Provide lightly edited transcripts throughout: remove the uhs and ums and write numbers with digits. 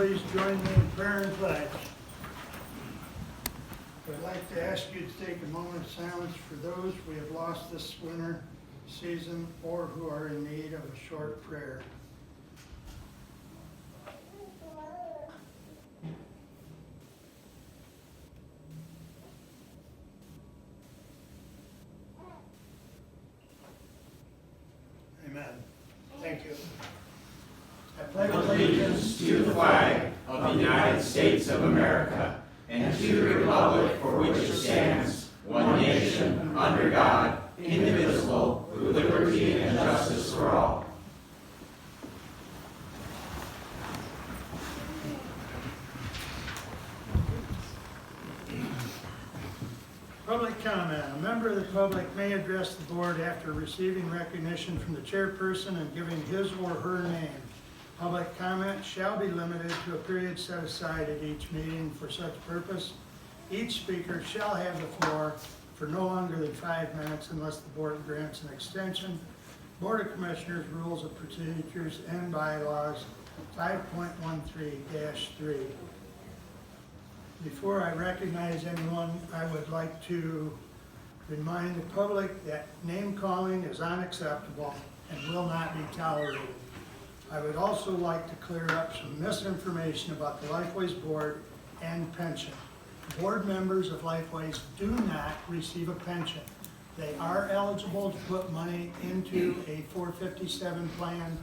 please join me in prayer and pledge. I'd like to ask you to take a moment of silence for those we have lost this winter season or who are in need of a short prayer. Amen. Thank you. I pledge Allegiance to the flag of the United States of America and to the republic for which it stands, one nation, under God, indivisible, with liberty and justice for all. Public comment. A member of the public may address the board after receiving recognition from the chairperson and giving his or her name. Public comment shall be limited to a period set aside at each meeting for such purpose. Each speaker shall have the floor for no longer than 5 minutes unless the board grants an extension. Board of Commissioners Rules of Procedures and Bylaws 5.13-3. Before I recognize anyone, I would like to remind the public that name calling is unacceptable and will not be tolerated. I would also like to clear up some misinformation about the Lifeways Board and pension. Board members of Lifeways do not receive a pension. They are eligible to put money into a 457 plan,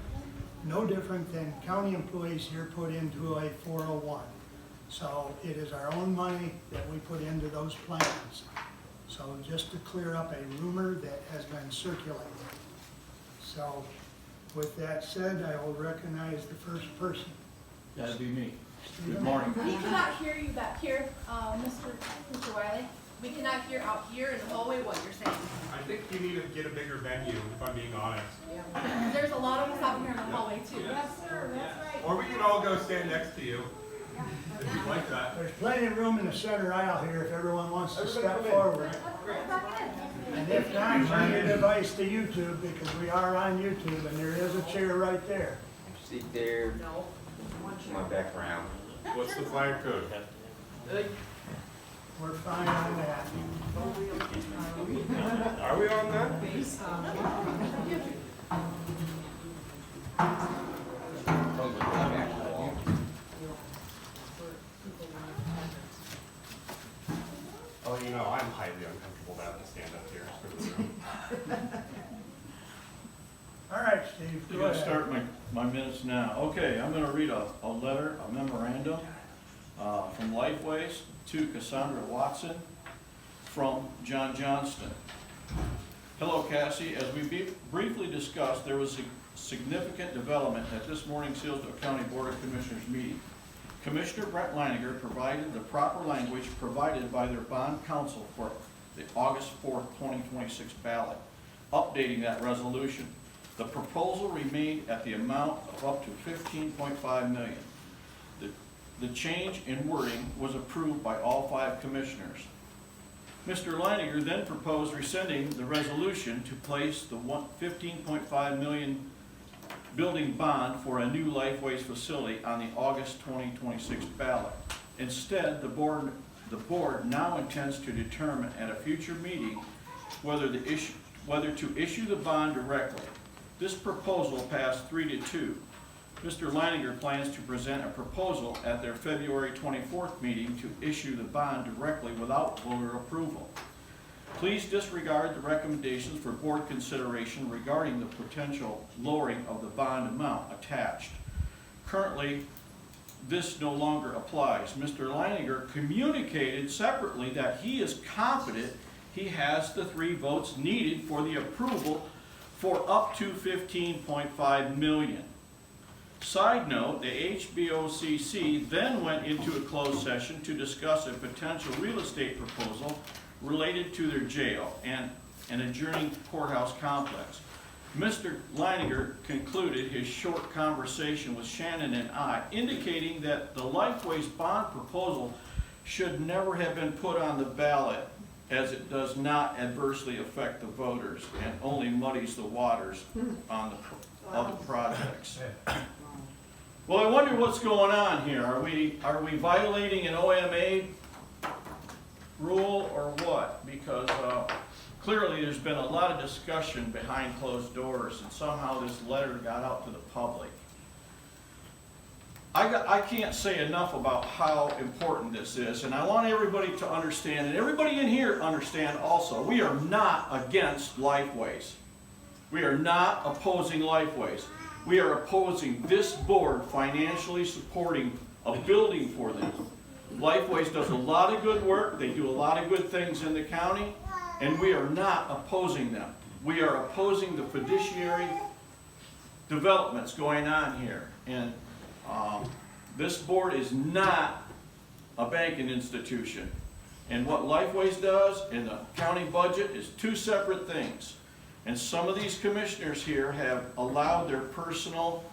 no different than county employees here put into a 401. So it is our own money that we put into those plans. So just to clear up a rumor that has been circulated. So with that said, I will recognize the first person. That'd be me. Stephen? Good morning. We cannot hear you back here, Mr. Wiley. We cannot hear out here in the hallway what you're saying. I think you need to get a bigger venue, if I'm being honest. Yeah. There's a lot of us out here in the hallway too. Yes, sir, that's right. Or we can all go stand next to you, if you'd like that. There's plenty of room in the center aisle here if everyone wants to step forward. And if not, turn your device to YouTube because we are on YouTube and there is a chair right there. Sit there. No. My background. What's the flag code? We're fine on that. Are we on that? Oh, you know, I'm highly uncomfortable having to stand up here for the room. All right, Steve, You're go gonna ahead. start my minutes now. Okay, I'm gonna read a letter, a memorandum, from Lifeways to Cassandra Watson from John Johnston. Hello, Cassie. As we briefly discussed, there was a significant development at this morning's Hillsdale County Board of Commissioners meeting. Commissioner Brent Leininger provided the proper language provided by their bond counsel for the August 4th, 2026 ballot, updating that resolution. The proposal remained at the amount of up to $15.5 million. The change in wording was approved by all 5 commissioners. Mr. Leininger then proposed rescinding the resolution to place the $15.5 million building bond for a new Lifeways facility on the August 2026 ballot. Instead, the board now intends to determine at a future meeting whether to issue the bond directly. This proposal passed 3-2. Mr. Leininger plans to present a proposal at their February 24th meeting to issue the bond directly without voter approval. Please disregard the recommendations for board consideration regarding the potential lowering of the bond amount attached. Currently, this no longer applies. Mr. Leininger communicated separately that he is confident he has the 3 votes needed for the approval for up to $15.5 million. Side note, the HBOCC then went into a closed session to discuss a potential real estate proposal related to their jail and an adjoining courthouse complex. Mr. Leininger concluded his short conversation with Shannon and I, indicating that the Lifeways bond proposal should never have been put on the ballot, as it does not adversely affect the voters and only muddies the waters on the other projects. Well, I wonder what's going on here. Are we violating an OMA rule or what? Because clearly there's been a lot of discussion behind closed doors, and somehow this letter got out to the public. I can't say enough about how important this is, and I want everybody to understand, and everybody in here understand also, we are not against Lifeways. We are not opposing Lifeways. We are opposing this board financially supporting a building for them. Lifeways does a lot of good work, they do a lot of good things in the county, and we are not opposing them. We are opposing the fiduciary developments going on here. And this board is not a banking institution. And what Lifeways does in the county budget is two separate things. And some of these commissioners here have allowed their personal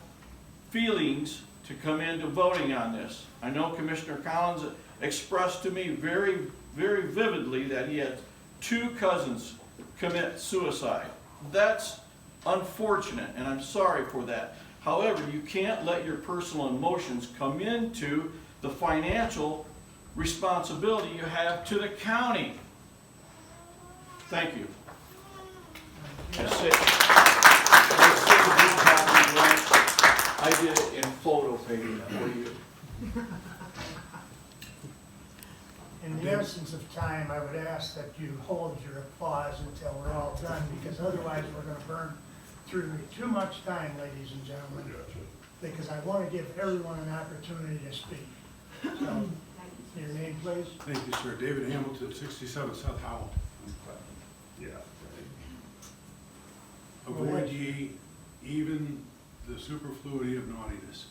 feelings to come into voting on this. I know Commissioner Collins expressed to me very, very vividly that he had 2 cousins commit suicide. That's unfortunate, and I'm sorry for that. However, you can't let your personal emotions come into the financial responsibility you have to the county. Thank you. I did it in photo painting for you. In the essence of time, I would ask that you hold your applause until we're all done, because otherwise we're going to burn through too much time, ladies and gentlemen. Because I want to give everyone an opportunity to speak. So, your name, please? Thank you, sir. David Hamilton, 67 South Howell. Yeah. Avoid ye even the superfluity of naughtiness.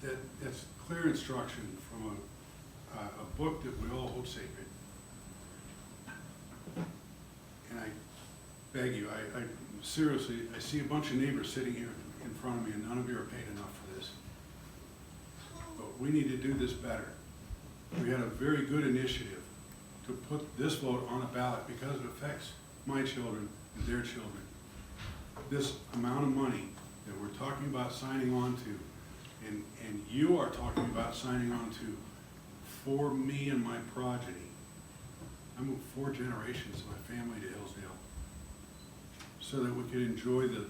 That's clear instruction from a book that we all hold sacred. And I beg you, I seriously, I see a bunch of neighbors sitting here in front of me, and none of you are paid enough for this. But we need to do this better. We had a very good initiative to put this vote on a ballot because it affects my children and their children. This amount of money that we're talking about signing on to, and you are talking about signing on to, for me and my progeny. I moved 4 generations of my family to Hillsdale so that we could enjoy the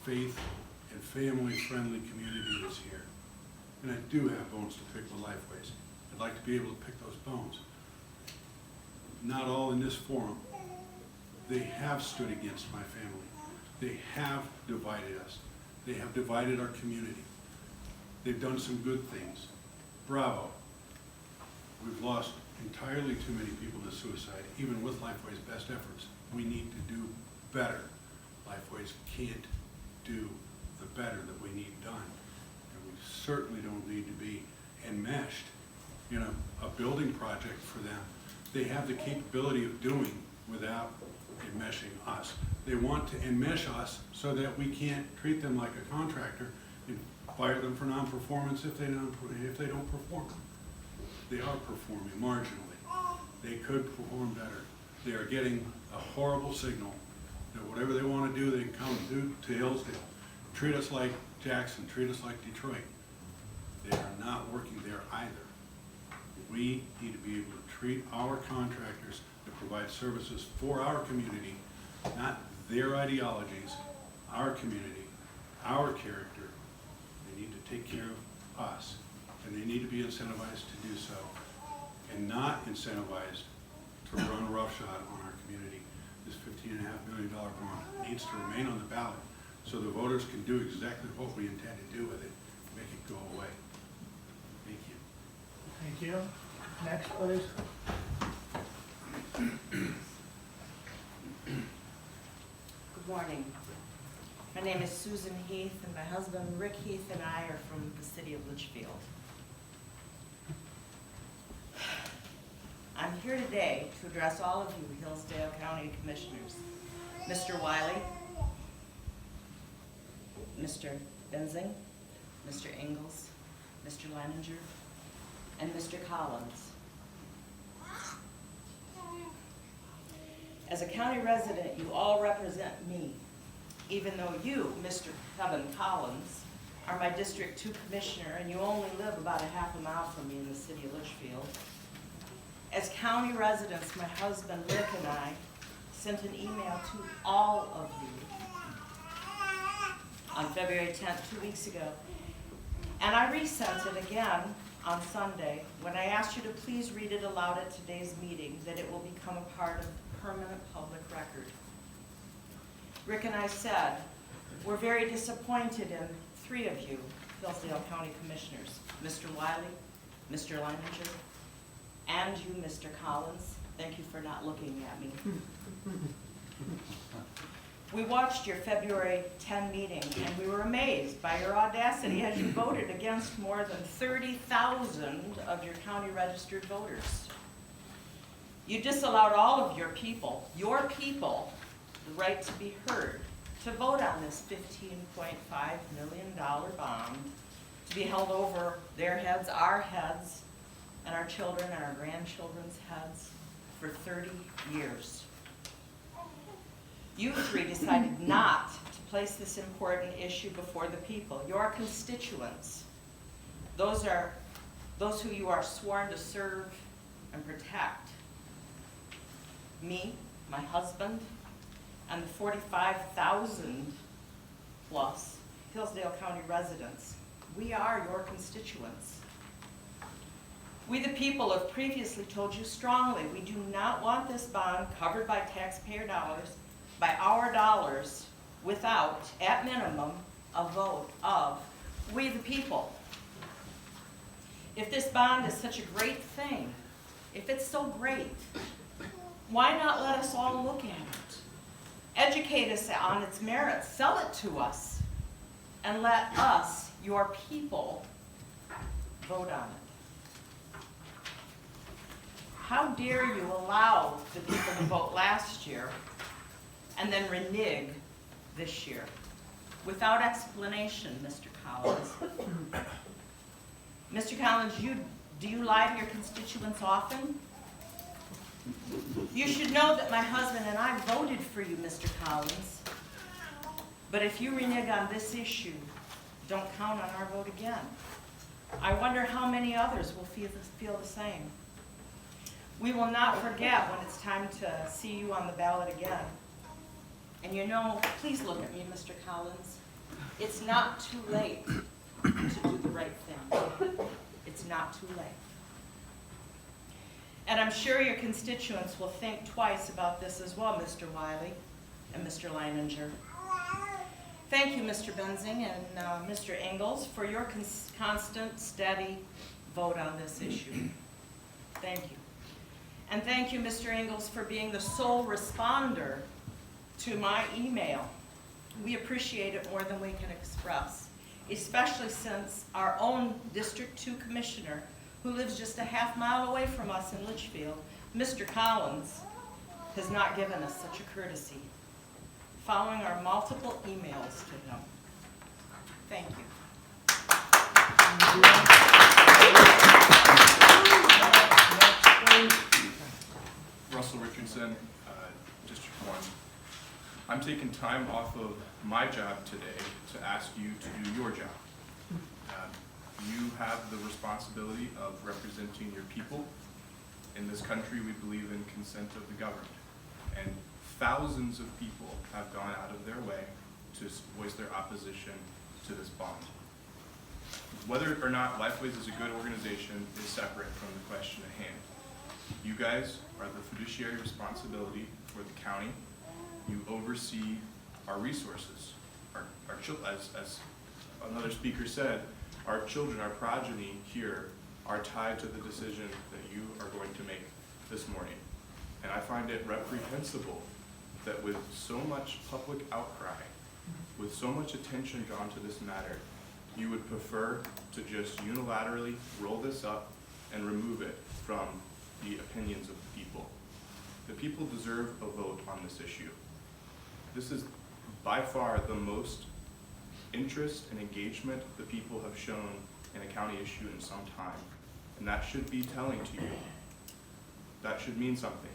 faith and family-friendly community that's here. And I do have bones to pick with Lifeways. I'd like to be able to pick those bones. Not all in this forum. They have stood against my family. They have divided us. They have divided our community. They've done some good things. Bravo. We've lost entirely too many people to suicide, even with Lifeway's best efforts. We need to do better. Lifeways can't do the better that we need done. And we certainly don't need to be enmeshed in a building project for them. They have the capability of doing without enmeshing us. They want to enmesh us so that we can't treat them like a contractor and fire them for non-performance if they don't perform. They are performing marginally. They could perform better. They are getting a horrible signal that whatever they want to do, they can come do to Hillsdale. Treat us like Jackson, treat us like Detroit. They are not working there either. We need to be able to treat our contractors that provide services for our community, not their ideologies, our community, our character. They need to take care of us, and they need to be incentivized to do so, and not incentivized to run roughshod on our community. This $15.5 million bond needs to remain on the ballot so the voters can do exactly what we intend to do with it, make it go away. Thank you. Thank you. Next, please. Good morning. My name is Susan Heath, and my husband Rick Heath and I are from the city of Litchfield. I'm here today to address all of you Hillsdale County Commissioners, Mr. Wiley, Mr. Benzing, Mr. Ingalls, Mr. Leininger, and Mr. Collins. As a county resident, you all represent me, even though you, Mr. Kevin Collins, are my District 2 Commissioner and you only live about a half a mile from me in the city of Litchfield. As county residents, my husband Rick and I sent an email to all of you on February 10th, 2 weeks ago. And I resent it again on Sunday when I asked you to please read it aloud at today's meeting, that it will become a part of permanent public record. Rick and I said, we're very disappointed in 3 of you, Hillsdale County Commissioners, Mr. Wiley, Mr. Leininger, and you, Mr. Collins. Thank you for not looking at me. We watched your February 10 meeting and we were amazed by your audacity as you voted against more than 30,000 of your county registered voters. You disallowed all of your people, the right to be heard, to vote on this $15.5 million bond to be held over their heads, our heads, and our children and our grandchildren's heads for 30 years. You 3 decided not to place this important issue before the people, your constituents. Those who you are sworn to serve and protect. Me, my husband, and the 45,000 plus Hillsdale County residents. We are your constituents. We the people have previously told you strongly we do not want this bond covered by taxpayer dollars, by our dollars, without, at minimum, a vote of we the people. If this bond is such a great thing, if it's so great, why not let us all look at it? Educate us on its merits, sell it to us, and let us, your people, vote on it. How dare you allow the people to vote last year and then renege this year without explanation, Mr. Collins? Mr. Collins, do you lie to your constituents often? You should know that my husband and I voted for you, Mr. Collins. But if you renege on this issue, don't count on our vote again. I wonder how many others will feel the same. We will not forget when it's time to see you on the ballot again. And you know, please look at me, Mr. Collins. It's not too late to do the right thing. It's not too late. And I'm sure your constituents will think twice about this as well, Mr. Wiley and Mr. Leininger. Thank you, Mr. Benzing and Mr. Ingalls, for your constant, steady vote on this issue. Thank you. And thank you, Mr. Ingalls, for being the sole responder to my email. We appreciate it more than we can express, especially since our own District 2 Commissioner, who lives just a half mile away from us in Litchfield, Mr. Collins, has not given us such a courtesy, following our multiple emails to him. Thank you. Russell Richardson, District 1. I'm taking time off of my job today to ask you to do your job. You have the responsibility of representing your people. In this country, we believe in consent of the governed. And thousands of people have gone out of their way to voice their opposition to this bond. Whether or not Lifeways is a good organization is separate from the question at hand. You guys are the fiduciary responsibility for the county. You oversee our resources. As another speaker said, our children, our progeny here are tied to the decision that you are going to make this morning. And I find it reprehensible that with so much public outcry, with so much attention drawn to this matter, you would prefer to just unilaterally roll this up and remove it from the opinions of the people. The people deserve a vote on this issue. This is by far the most interest and engagement the people have shown in a county issue in some time. And that should be telling to you. That should mean something.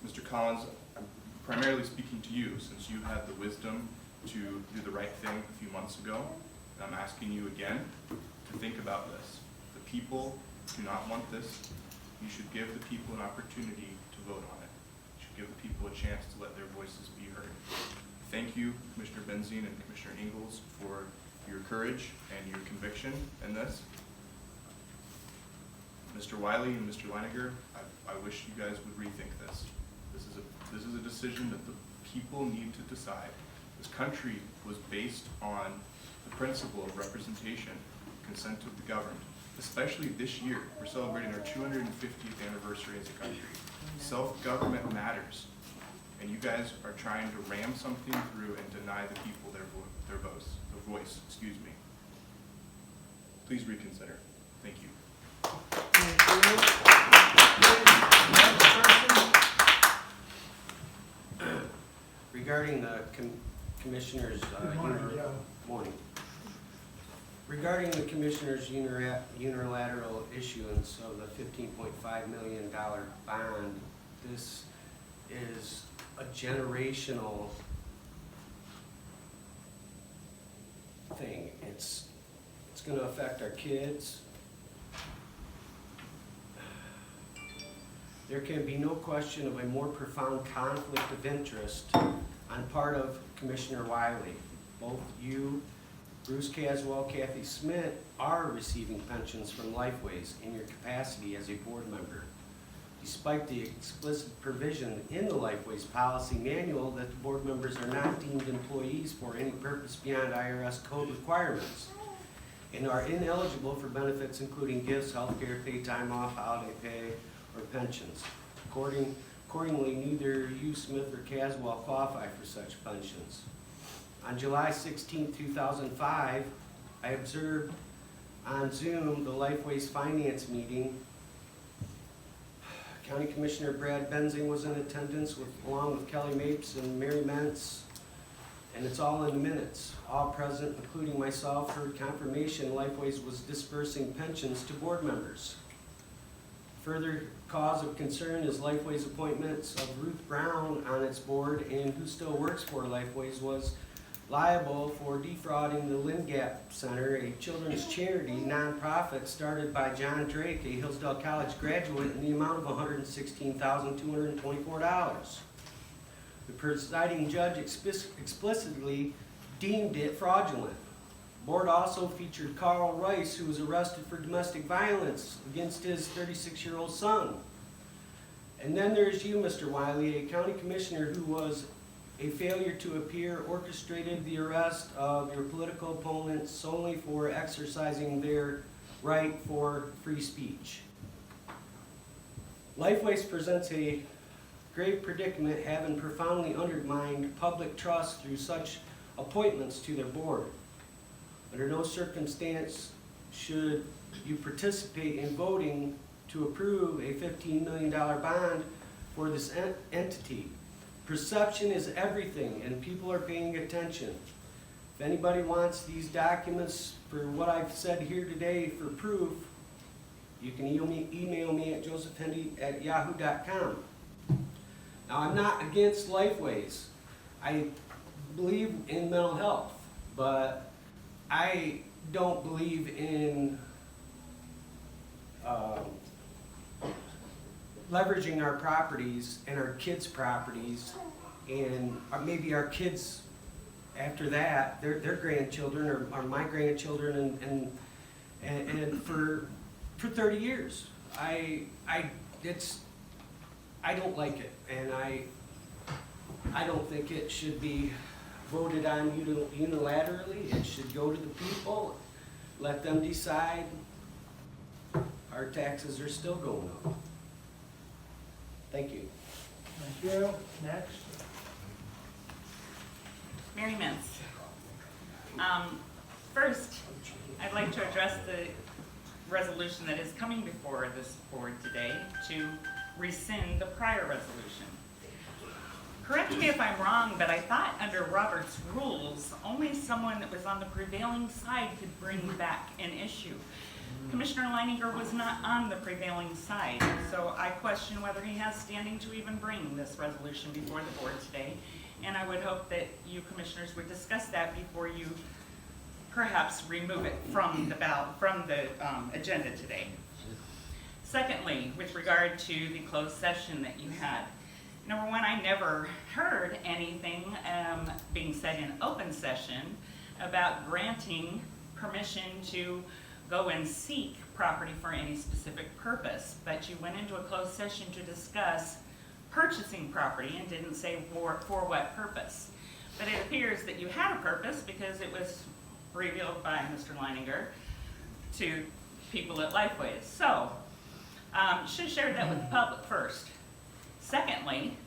Mr. Collins, I'm primarily speaking to you, since you had the wisdom to do the right thing a few months ago. And I'm asking you again to think about this. The people do not want this. You should give the people an opportunity to vote on it. You should give the people a chance to let their voices be heard. Thank you, Commissioner Benzine and Commissioner Ingalls, for your courage and your conviction in this. Mr. Wiley and Mr. Leiniger, I wish you guys would rethink this. This is a decision that the people need to decide. This country was based on the principle of representation, consent of the governed. Especially this year, we're celebrating our 250th anniversary as a country. Self-government matters, and you guys are trying to ram something through and deny the people their voice. Excuse me. Please reconsider. Thank you. Regarding the commissioners' Good morning, Joe. morning. Regarding the commissioners' unilateral issuance of the $15.5 million bond, this is a generational thing. It's going to affect our kids. There can be no question of a more profound conflict of interest on part of Commissioner Wiley. Both you, Bruce Caswell, Kathy Smith are receiving pensions from Lifeways in your capacity as a board member, despite the explicit provision in the Lifeways policy manual that the board members are not deemed employees for any purpose beyond IRS code requirements and are ineligible for benefits including gifts, health care, paid time off, holiday pay, or pensions. Accordingly, neither you, Smith, or Caswell qualify for such pensions. On July 16, 2005, I observed on Zoom the Lifeways Finance meeting. County Commissioner Brad Benzing was in attendance along with Kelly Mapes and Mary Mentz, and it's all in the minutes. All present, including myself, heard confirmation Lifeways was dispersing pensions to board members. Further cause of concern is Lifeways appointments of Ruth Brown on its board, and who still works for Lifeways was liable for defrauding the Lynn Gap Center, a children's charity nonprofit started by John Drake, a Hillsdale College graduate, in the amount of $116,224. The presiding judge explicitly deemed it fraudulent. The board also featured Carl Rice, who was arrested for domestic violence against his 36-year-old son. And then there's you, Mr. Wiley, a county commissioner who was a failure to appear, orchestrated the arrest of your political opponents solely for exercising their right for free speech. Lifeways presents a grave predicament, having profoundly undermined public trust through such appointments to their board. Under no circumstance should you participate in voting to approve a $15 million bond for this entity. Perception is everything, and people are paying attention. If anybody wants these documents for what I've said here today for proof, you can email me at josephhendy@yahoo.com. Now, I'm not against Lifeways. I believe in mental health, but I don't believe in leveraging our properties and our kids' properties, and maybe our kids after that, their grandchildren or my grandchildren, and for 30 years. I don't like it, and I don't think it should be voted on unilaterally. It should go to the people, let them decide. Our taxes are still going up. Thank you. Thank you. Next. Mary Mentz. First, I'd like to address the resolution that is coming before this board today to rescind the prior resolution. Correct me if I'm wrong, but I thought under Robert's rules, only someone that was on the prevailing side could bring back an issue. Commissioner Leininger was not on the prevailing side, so I question whether he has standing to even bring this resolution before the board today. And I would hope that you commissioners would discuss that before you perhaps remove it from the agenda today. Secondly, with regard to the closed session that you had, number one, I never heard anything being said in open session about granting permission to go and seek property for any specific purpose, but you went into a closed session to discuss purchasing property and didn't say for what purpose. But it appears that you had a purpose because it was revealed by Mr. Leininger to people at Lifeways. So, should have shared that with the public first. Secondly,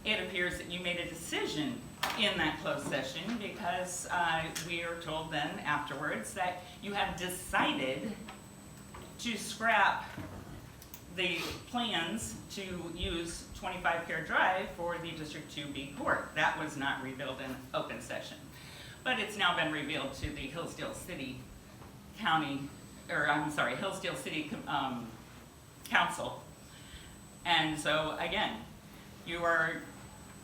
it appears that you made a decision in that closed session because we are told then afterwards that you have decided to scrap the plans to use 25 Pear Drive for the District 2B court. That was not revealed in open session. But it's now been revealed to the Hillsdale City Hillsdale City Council. And so again, you are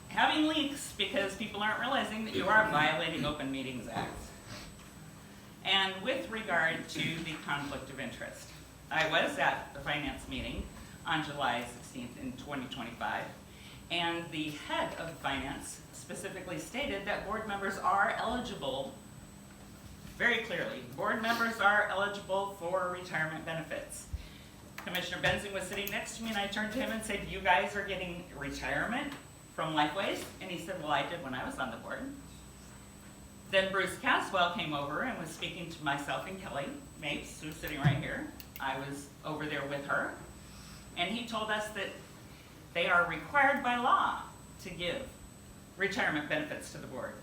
having leaks because people aren't realizing that you are violating Open Meetings Act. And with regard to the conflict of interest, I was at the finance meeting on July 16th in 2025, and the head of finance specifically stated that board members are eligible, very clearly, board members are eligible for retirement benefits. Commissioner Benzing was sitting next to me and I turned to him and said, "You guys are getting retirement from Lifeways?" And he said, "Well, I did when I was on the board." Then Bruce Caswell came over and was speaking to myself and Kelly Mapes, who's sitting right here. I was over there with her. And he told us that they are required by law to give retirement benefits to the board.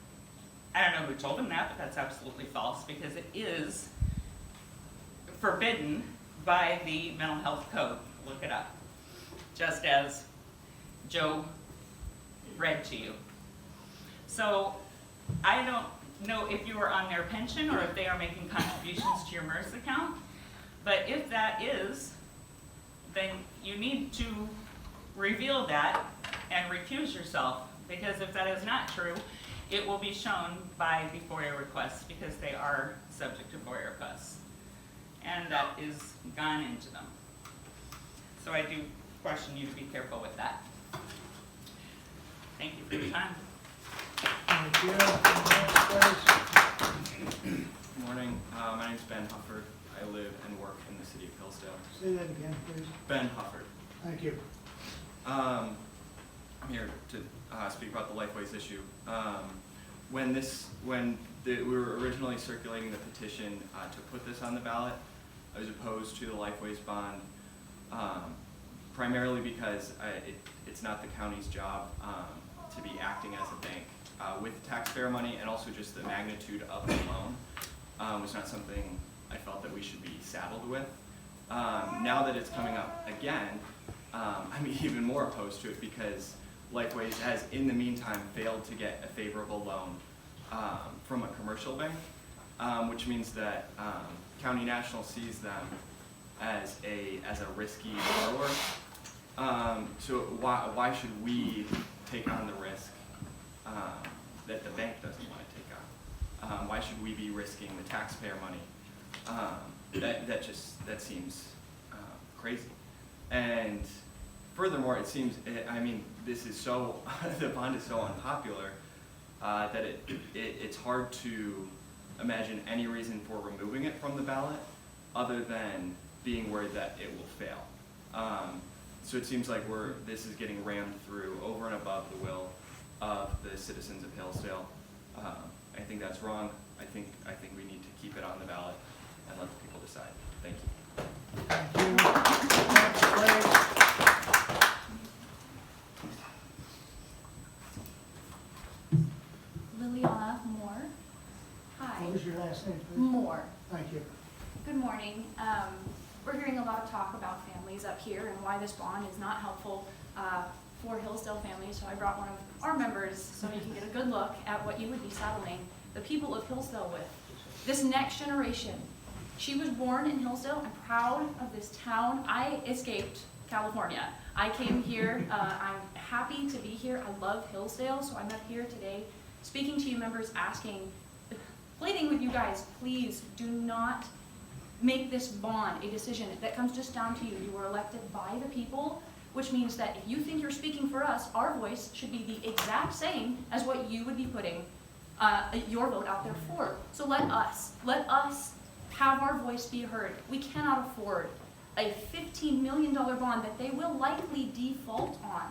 I don't know who told him that, but that's absolutely false because it is forbidden by the mental health code. Look it up. Just as Joe read to you. So I don't know if you are on their pension or if they are making contributions to your MERS account, but if that is, then you need to reveal that and recuse yourself, because if that is not true, it will be shown by the FOIA requests because they are subject to FOIA requests. And that is gone into them. So I do question you to be careful with that. Thank you for your time. Thank you. Next, please. Good morning. My name's Ben Hufford. I live and work in the city of Hillsdale. Say that again, please. Ben Hufford. Thank you. I'm here to speak about the Lifeways issue. When we were originally circulating the petition to put this on the ballot, I was opposed to the Lifeways bond, primarily because it's not the county's job to be acting as a bank with taxpayer money, and also just the magnitude of the loan was not something I felt that we should be saddled with. Now that it's coming up again, I'm even more opposed to it because Lifeways has, in the meantime, failed to get a favorable loan from a commercial bank, which means that County National sees them as a risky borrower. So why should we take on the risk that the bank doesn't want to take on? Why should we be risking the taxpayer money? That seems crazy. And furthermore, it seems, this is so, the bond is so unpopular that it's hard to imagine any reason for removing it from the ballot other than being worried that it will fail. So it seems like this is getting rammed through over and above the will of the citizens of Hillsdale. I think that's wrong. I think we need to keep it on the ballot and let the people decide. Thank you. Thank you. Next, please. Liliana Moore. Hi. What was your last name, please? Moore. Thank you. Good morning. We're hearing a lot of talk about families up here and why this bond is not helpful for Hillsdale families. So I brought one of our members so you can get a good look at what you would be saddling the people of Hillsdale with. This next generation She was born in Hillsdale. I'm proud of this town. I escaped California. I came here. I'm happy to be here. I love Hillsdale, so I'm up here today speaking to you members, pleading with you guys, please do not make this bond a decision that comes just down to you. You were elected by the people, which means that if you think you're speaking for us, our voice should be the exact same as what you would be putting your vote out there for. So let us have our voice be heard. We cannot afford a $15 million bond that they will likely default on.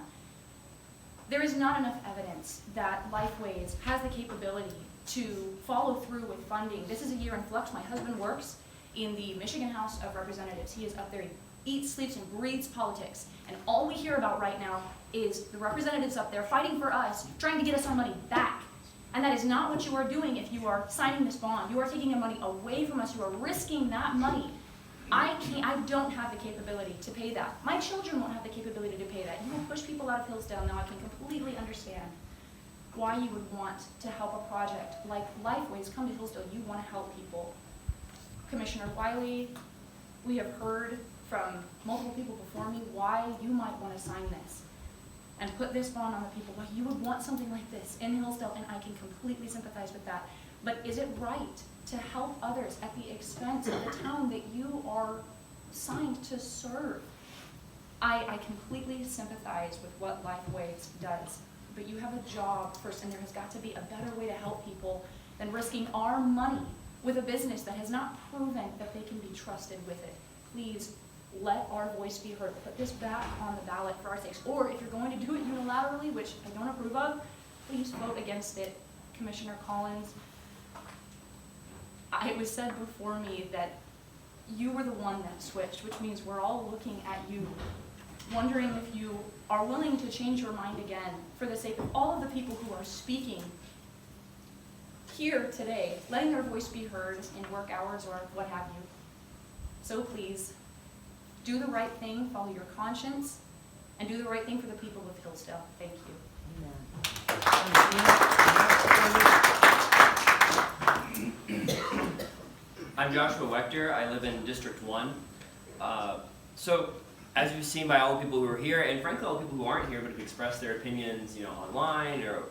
There is not enough evidence that Lifeways has the capability to follow through with funding. This is a year in flux. My husband works in the Michigan House of Representatives. He is up there. He eats, sleeps, and breathes politics. And all we hear about right now is the representatives up there fighting for us, trying to get us our money back. And that is not what you are doing if you are signing this bond. You are taking the money away from us. You are risking that money. I don't have the capability to pay that. My children won't have the capability to pay that. You will push people out of Hillsdale. Now I can completely understand why you would want to help a project like Lifeways come to Hillsdale. You want to help people. Commissioner Wiley, we have heard from multiple people before me why you might want to sign this and put this bond on the people, why you would want something like this in Hillsdale, and I can completely sympathize with that. But is it right to help others at the expense of the town that you are signed to serve? I completely sympathize with what Lifeways does, but you have a job first, and there has got to be a better way to help people than risking our money with a business that has not proven that they can be trusted with it. Please let our voice be heard. Put this back on the ballot for our sakes. Or if you're going to do it unilaterally, which I don't approve of, please vote against it. Commissioner Collins, it was said before me that you were the one that switched, which means we're all looking at you, wondering if you are willing to change your mind again for the sake of all of the people who are speaking here today, letting their voice be heard in work hours or what have you. So please, do the right thing, follow your conscience, and do the right thing for the people of Hillsdale. Thank you. I'm Joshua Wechter. I live in District 1. So, as you've seen by all the people who are here, and frankly all the people who aren't here but have expressed their opinions, online or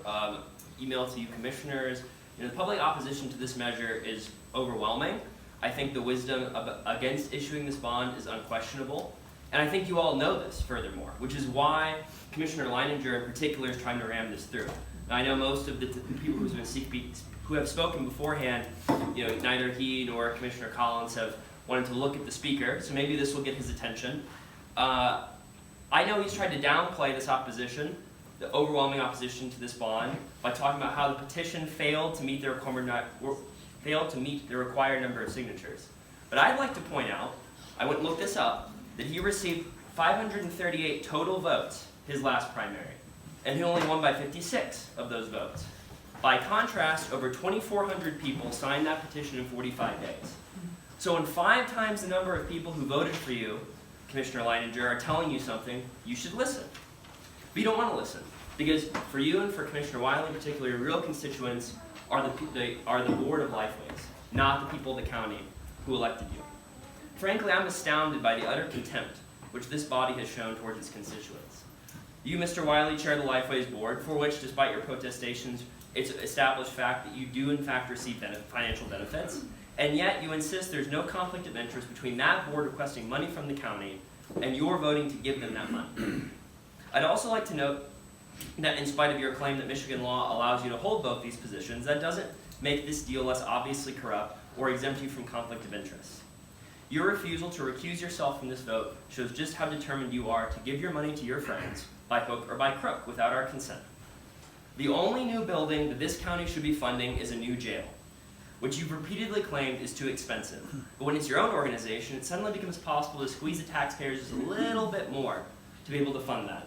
email to you commissioners, the public opposition to this measure is overwhelming. I think the wisdom against issuing this bond is unquestionable. And I think you all know this, furthermore, which is why Commissioner Leininger in particular is trying to ram this through. Now, I know most of the people who have spoken beforehand, neither he nor Commissioner Collins have wanted to look at the speaker, so maybe this will get his attention. I know he's tried to downplay this opposition, the overwhelming opposition to this bond, by talking about how the petition failed to meet the required number of signatures. But I'd like to point out, I went and looked this up, that he received 538 total votes his last primary, and he only won by 56 of those votes. By contrast, over 2,400 people signed that petition in 45 days. So when 5 times the number of people who voted for you, Commissioner Leininger, are telling you something, you should listen. But you don't want to listen, because for you and for Commissioner Wiley in particular, your real constituents are the board of Lifeways, not the people of the county who elected you. Frankly, I'm astounded by the utter contempt which this body has shown towards its constituents. You, Mr. Wiley, chair the Lifeways board, for which, despite your protestations, it's an established fact that you do in fact receive financial benefits, and yet you insist there's no conflict of interest between that board requesting money from the county and your voting to give them that money. I'd also like to note that in spite of your claim that Michigan law allows you to hold both these positions, that doesn't make this deal less obviously corrupt or exempt you from conflict of interest. Your refusal to recuse yourself from this vote shows just how determined you are to give your money to your friends, by hook or by crook, without our consent. The only new building that this county should be funding is a new jail, which you've repeatedly claimed is too expensive. But when it's your own organization, it suddenly becomes possible to squeeze the taxpayers just a little bit more to be able to fund that.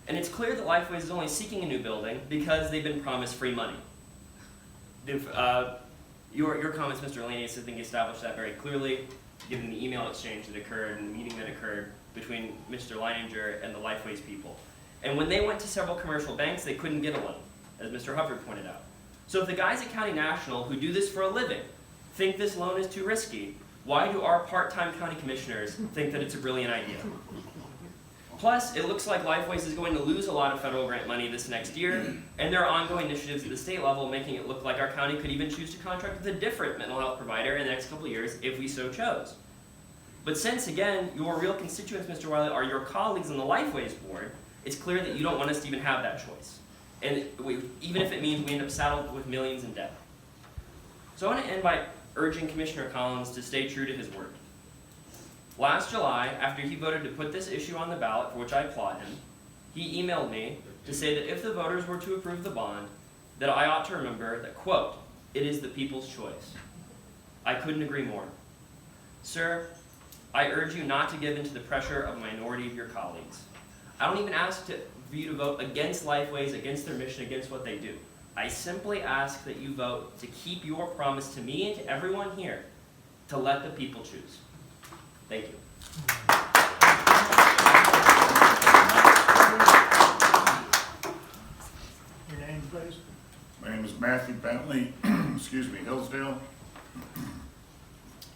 And it's clear that Lifeways is only seeking a new building because they've been promised free money. Your comments, Mr. Lanius, I think established that very clearly, given the email exchange that occurred and the meeting that occurred between Mr. Leininger and the Lifeways people. And when they went to several commercial banks, they couldn't get a loan, as Mr. Hubbard pointed out. So if the guys at County National, who do this for a living, think this loan is too risky? Why do our part-time county commissioners think that it's a brilliant idea? Plus, it looks like Lifeways is going to lose a lot of federal grant money this next year, and there are ongoing initiatives at the state level making it look like our county could even choose to contract with a different mental health provider in the next couple of years if we so chose. But since, again, your real constituents, Mr. Wiley, are your colleagues on the Lifeways board, it's clear that you don't want us to even have that choice. And even if it means we end up saddled with millions in debt. So I want to end by urging Commissioner Collins to stay true to his word. Last July, after he voted to put this issue on the ballot, for which I applaud him, he emailed me to say that if the voters were to approve the bond, that I ought to remember that, quote, it is the people's choice. I couldn't agree more. Sir, I urge you not to give in to the pressure of a minority of your colleagues. I don't even ask for you to vote against Lifeways, against their mission, against what they do. I simply ask that you vote to keep your promise to me and to everyone here to let the people choose. Thank you. Your name, please? My name is Matthew Bentley, excuse me, Hillsdale.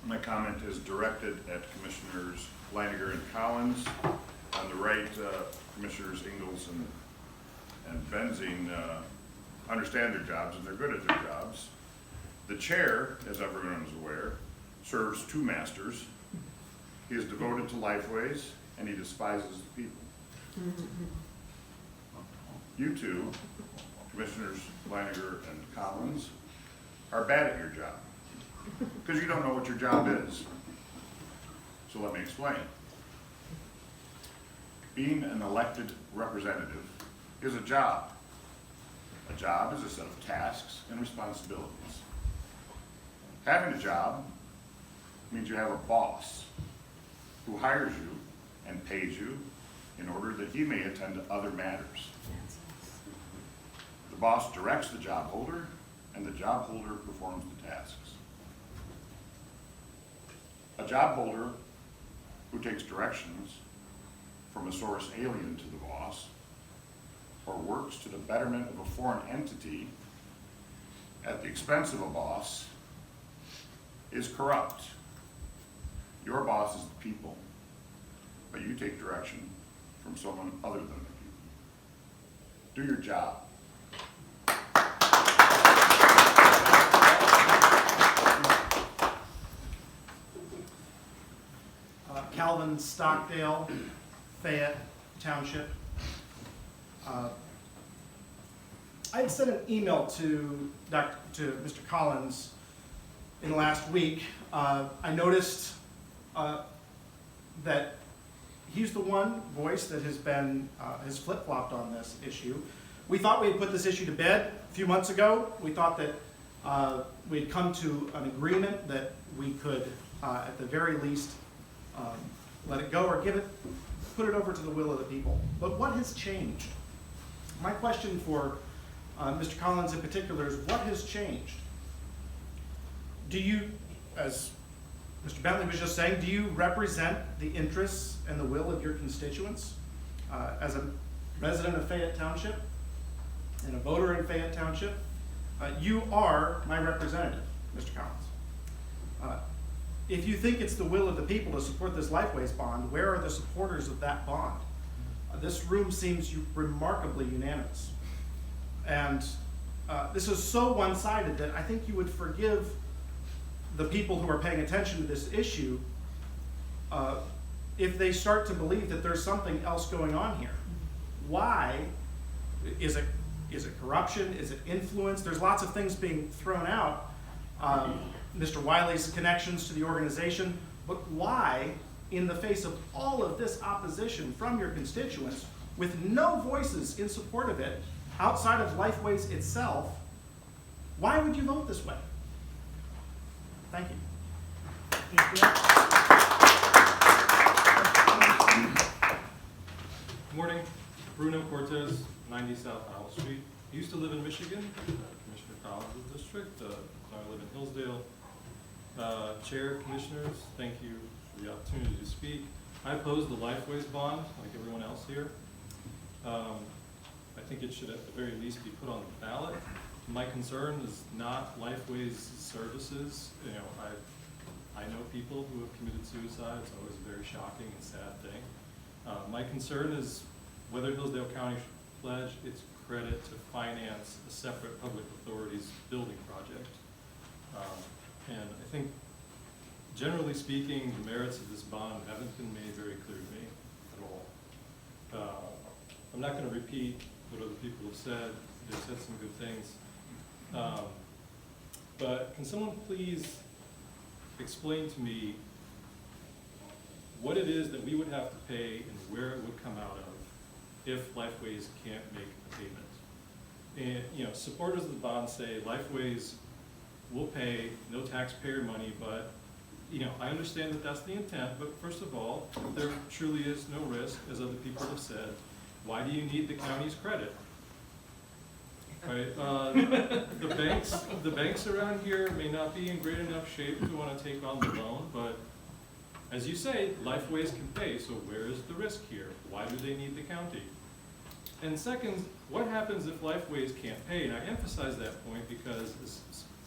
My comment is directed at Commissioners Leininger and Collins. On the right, Commissioners Ingalls and Benzing understand their jobs and they're good at their jobs. The chair, as everyone is aware, serves two masters. He is devoted to Lifeways and he despises the people. You two, Commissioners Leininger and Collins, are bad at your job because you don't know what your job is. So let me explain. Being an elected representative is a job. A job is a set of tasks and responsibilities. Having a job means you have a boss who hires you and pays you in order that he may attend to other matters. The boss directs the job holder, and the job holder performs the tasks. A job holder who takes directions from a source alien to the boss or works to the betterment of a foreign entity at the expense of a boss is corrupt. Your boss is the people, but you take direction from someone other than the people. Do your job. Calvin Stockdale, Fayette Township. I had sent an email to Mr. Collins in the last week. I noticed that he's the one voice that has flip-flopped on this issue. We thought we had put this issue to bed a few months ago. We thought that we had come to an agreement that we could, at the very least, let it go or put it over to the will of the people. But what has changed? My question for Mr. Collins in particular is, what has changed? Do you, as Mr. Bentley was just saying, do you represent the interests and the will of your constituents? As a resident of Fayette Township and a voter in Fayette Township, you are my representative, Mr. Collins. If you think it's the will of the people to support this Lifeways bond, where are the supporters of that bond? This room seems remarkably unanimous. And this is so one-sided that I think you would forgive the people who are paying attention to this issue if they start to believe that there's something else going on here. Why? Is it corruption? Is it influence? There's lots of things being thrown out. Mr. Wiley's connections to the organization, but why, in the face of all of this opposition from your constituents, with no voices in support of it, outside of Lifeways itself, why would you vote this way? Thank you. Good morning, Bruno Cortez, 90 South Howell Street. I used to live in Michigan, Commissioner Collins' district. Now I live in Hillsdale. Chair, Commissioners, thank you for the opportunity to speak. I oppose the Lifeways bond, like everyone else here. I think it should at the very least be put on the ballot. My concern is not Lifeway's services. You know, I know people who have committed suicide. It's always a very shocking and sad thing. My concern is whether Hillsdale County should pledge its credit to finance a separate public authority's building project. And I think, generally speaking, the merits of this bond haven't been made very clear to me at all. I'm not going to repeat what other people have said. They've said some good things. But can someone please explain to me what it is that we would have to pay and where it would come out of if Lifeways can't make a payment? And, you know, supporters of the bond say Lifeways will pay no taxpayer money, but, you know, I understand that that's the intent, but first of all, there truly is no risk, as other people have said. Why do you need the county's credit? Right, the banks around here may not be in great enough shape to want to take on the loan, but as you say, Lifeways can pay, so where is the risk here? Why do they need the county? And second, what happens if Lifeways can't pay? And I emphasize that point because,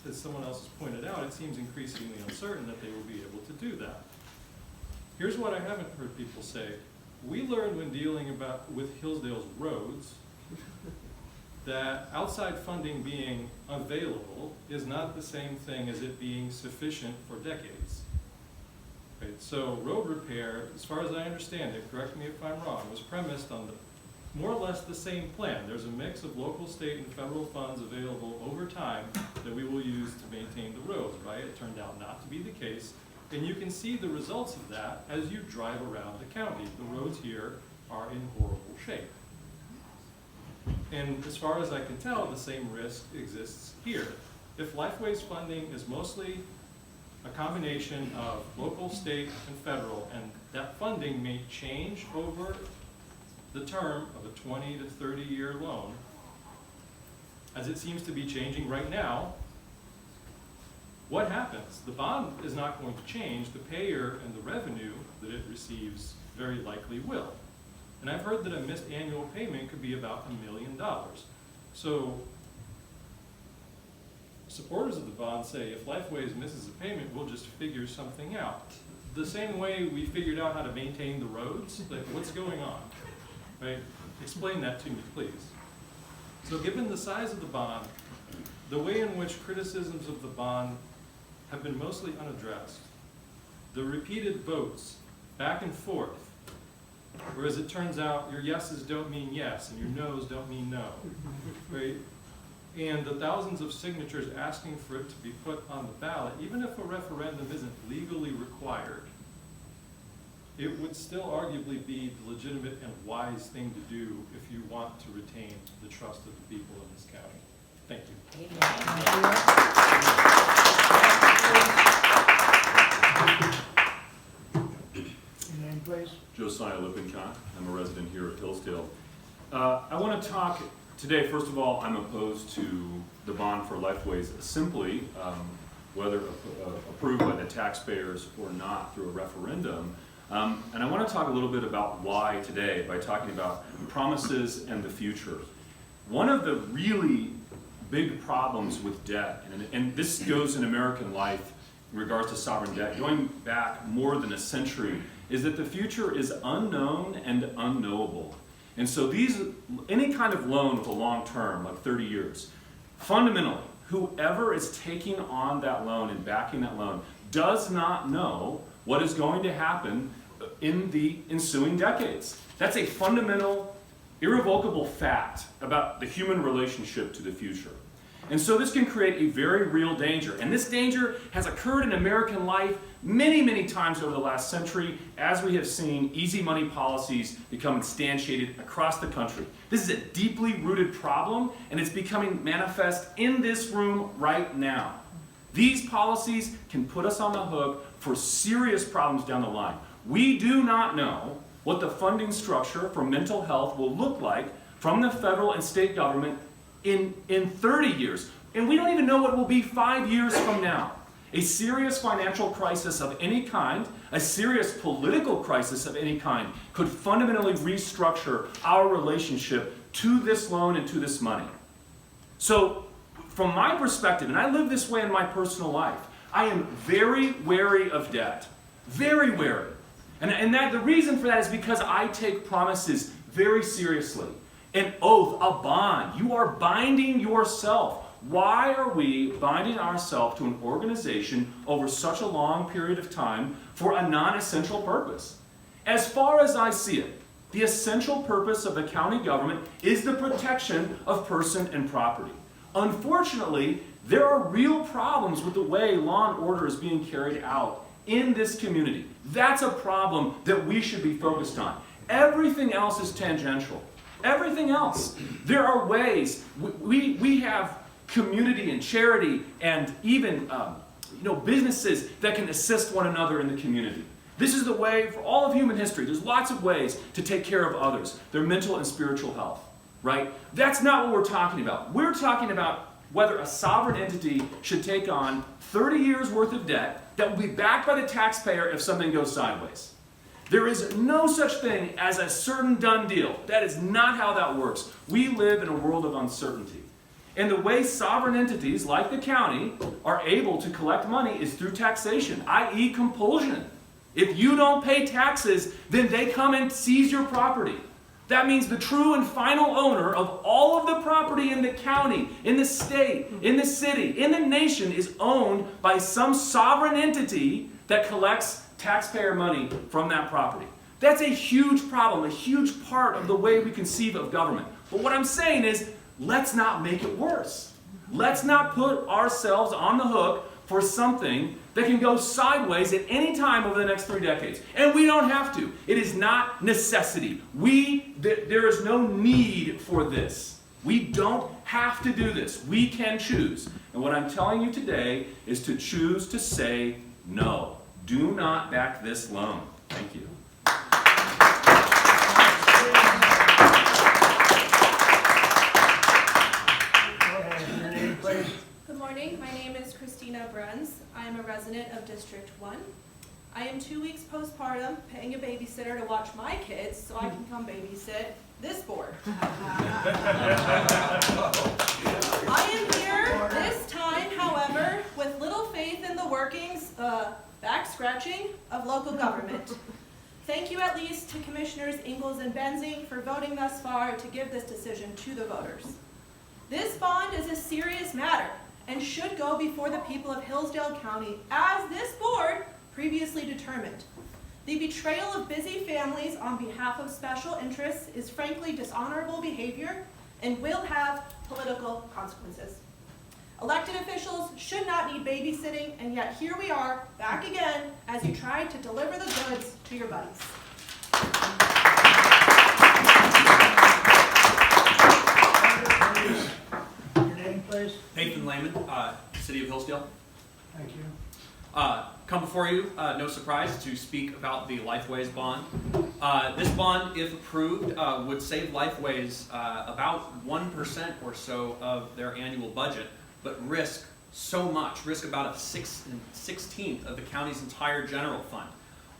as someone else has pointed out, it seems increasingly uncertain that they will be able to do that. Here's what I haven't heard people say. We learned when dealing with Hillsdale's roads that outside funding being available is not the same thing as it being sufficient for decades. Right? So road repair, as far as I understand it, correct me if I'm wrong, was premised on more or less the same plan. There's a mix of local, state, and federal funds available over time that we will use to maintain the roads, right? It turned out not to be the case. And you can see the results of that as you drive around the county. The roads here are in horrible shape. And as far as I can tell, the same risk exists here. If Lifeways funding is mostly a combination of local, state, and federal, and that funding may change over the term of a 20 to 30-year loan, as it seems to be changing right now, what happens? The bond is not going to change. The payer and the revenue that it receives very likely will. And I've heard that a missed annual payment could be about $1 million. So supporters of the bond say if Lifeways misses a payment, we'll just figure something out. The same way we figured out how to maintain the roads, like what's going on, right? Explain that to me, please. So given the size of the bond, the way in which criticisms of the bond have been mostly unaddressed, the repeated votes back and forth, whereas it turns out your yeses don't mean yes and your noes don't mean no, right? And the thousands of signatures asking for it to be put on the ballot, even if a referendum isn't legally required, it would still arguably be the legitimate and wise thing to do if you want to retain the trust of the people in this county. Thank you. Your name, please? Josiah Lippincott. I'm a resident here at Hillsdale. I want to talk today, first of all, I'm opposed to the bond for Lifeways simply, whether approved by the taxpayers or not through a referendum. And I want to talk a little bit about why today by talking about promises and the future. One of the really big problems with debt, and this goes in American life in regards to sovereign debt, going back more than a century, is that the future is unknown and unknowable. And so any kind of loan with a long term, like 30 years, fundamentally, whoever is taking on that loan and backing that loan does not know what is going to happen in the ensuing decades. That's a fundamental, irrevocable fact about the human relationship to the future. And so this can create a very real danger. And this danger has occurred in American life many, many times over the last century, as we have seen easy money policies become instantiated across the country. This is a deeply rooted problem, and it's becoming manifest in this room right now. These policies can put us on the hook for serious problems down the line. We do not know what the funding structure for mental health will look like from the federal and state government in 30 years. And we don't even know what it will be 5 years from now. A serious financial crisis of any kind, a serious political crisis of any kind, could fundamentally restructure our relationship to this loan and to this money. So from my perspective, and I live this way in my personal life, I am very wary of debt. Very wary. And the reason for that is because I take promises very seriously. An oath, a bond. You are binding yourself. Why are we binding ourselves to an organization over such a long period of time for a non-essential purpose? As far as I see it, the essential purpose of the county government is the protection of person and property. Unfortunately, there are real problems with the way law and order is being carried out in this community. That's a problem that we should be focused on. Everything else is tangential. Everything else. There are ways. We have community and charity and even businesses that can assist one another in the community. This is the way for all of human history. There's lots of ways to take care of others, their mental and spiritual health, right? That's not what we're talking about. We're talking about whether a sovereign entity should take on 30 years worth of debt that will be backed by the taxpayer if something goes sideways. There is no such thing as a certain done deal. That is not how that works. We live in a world of uncertainty. And the way sovereign entities like the county are able to collect money is through taxation, i.e. compulsion. If you don't pay taxes, then they come and seize your property. That means the true and final owner of all of the property in the county, in the state, in the city, in the nation is owned by some sovereign entity that collects taxpayer money from that property. That's a huge problem, a huge part of the way we conceive of government. But what I'm saying is, let's not make it worse. Let's not put ourselves on the hook for something that can go sideways at any time over the next 3 decades. And we don't have to. It is not necessity. There is no need for this. We don't have to do this. We can choose. And what I'm telling you today is to choose to say no. Do not back this loan. Thank you. Good morning, my name is Christina Bruns. I am a resident of District 1. I am 2 weeks postpartum, paying a babysitter to watch my kids so I can come babysit this board. I am here this time, however, with little faith in the workings, back scratching of local government. Thank you at least to Commissioners Ingalls and Benzing for voting thus far to give this decision to the voters. This bond is a serious matter and should go before the people of Hillsdale County as this board previously determined. The betrayal of busy families on behalf of special interests is frankly dishonorable behavior and will have political consequences. Elected officials should not need babysitting, and yet here we are, back again, as you try to deliver the goods to your buddies. Your name, please? Nathan Lehman, City of Hillsdale. Thank you. Come before you, no surprise, to speak about the Lifeways bond. This bond, if approved, would save Lifeways about 1% or so of their annual budget, but risk so much, risk about a 16th of the county's entire general fund.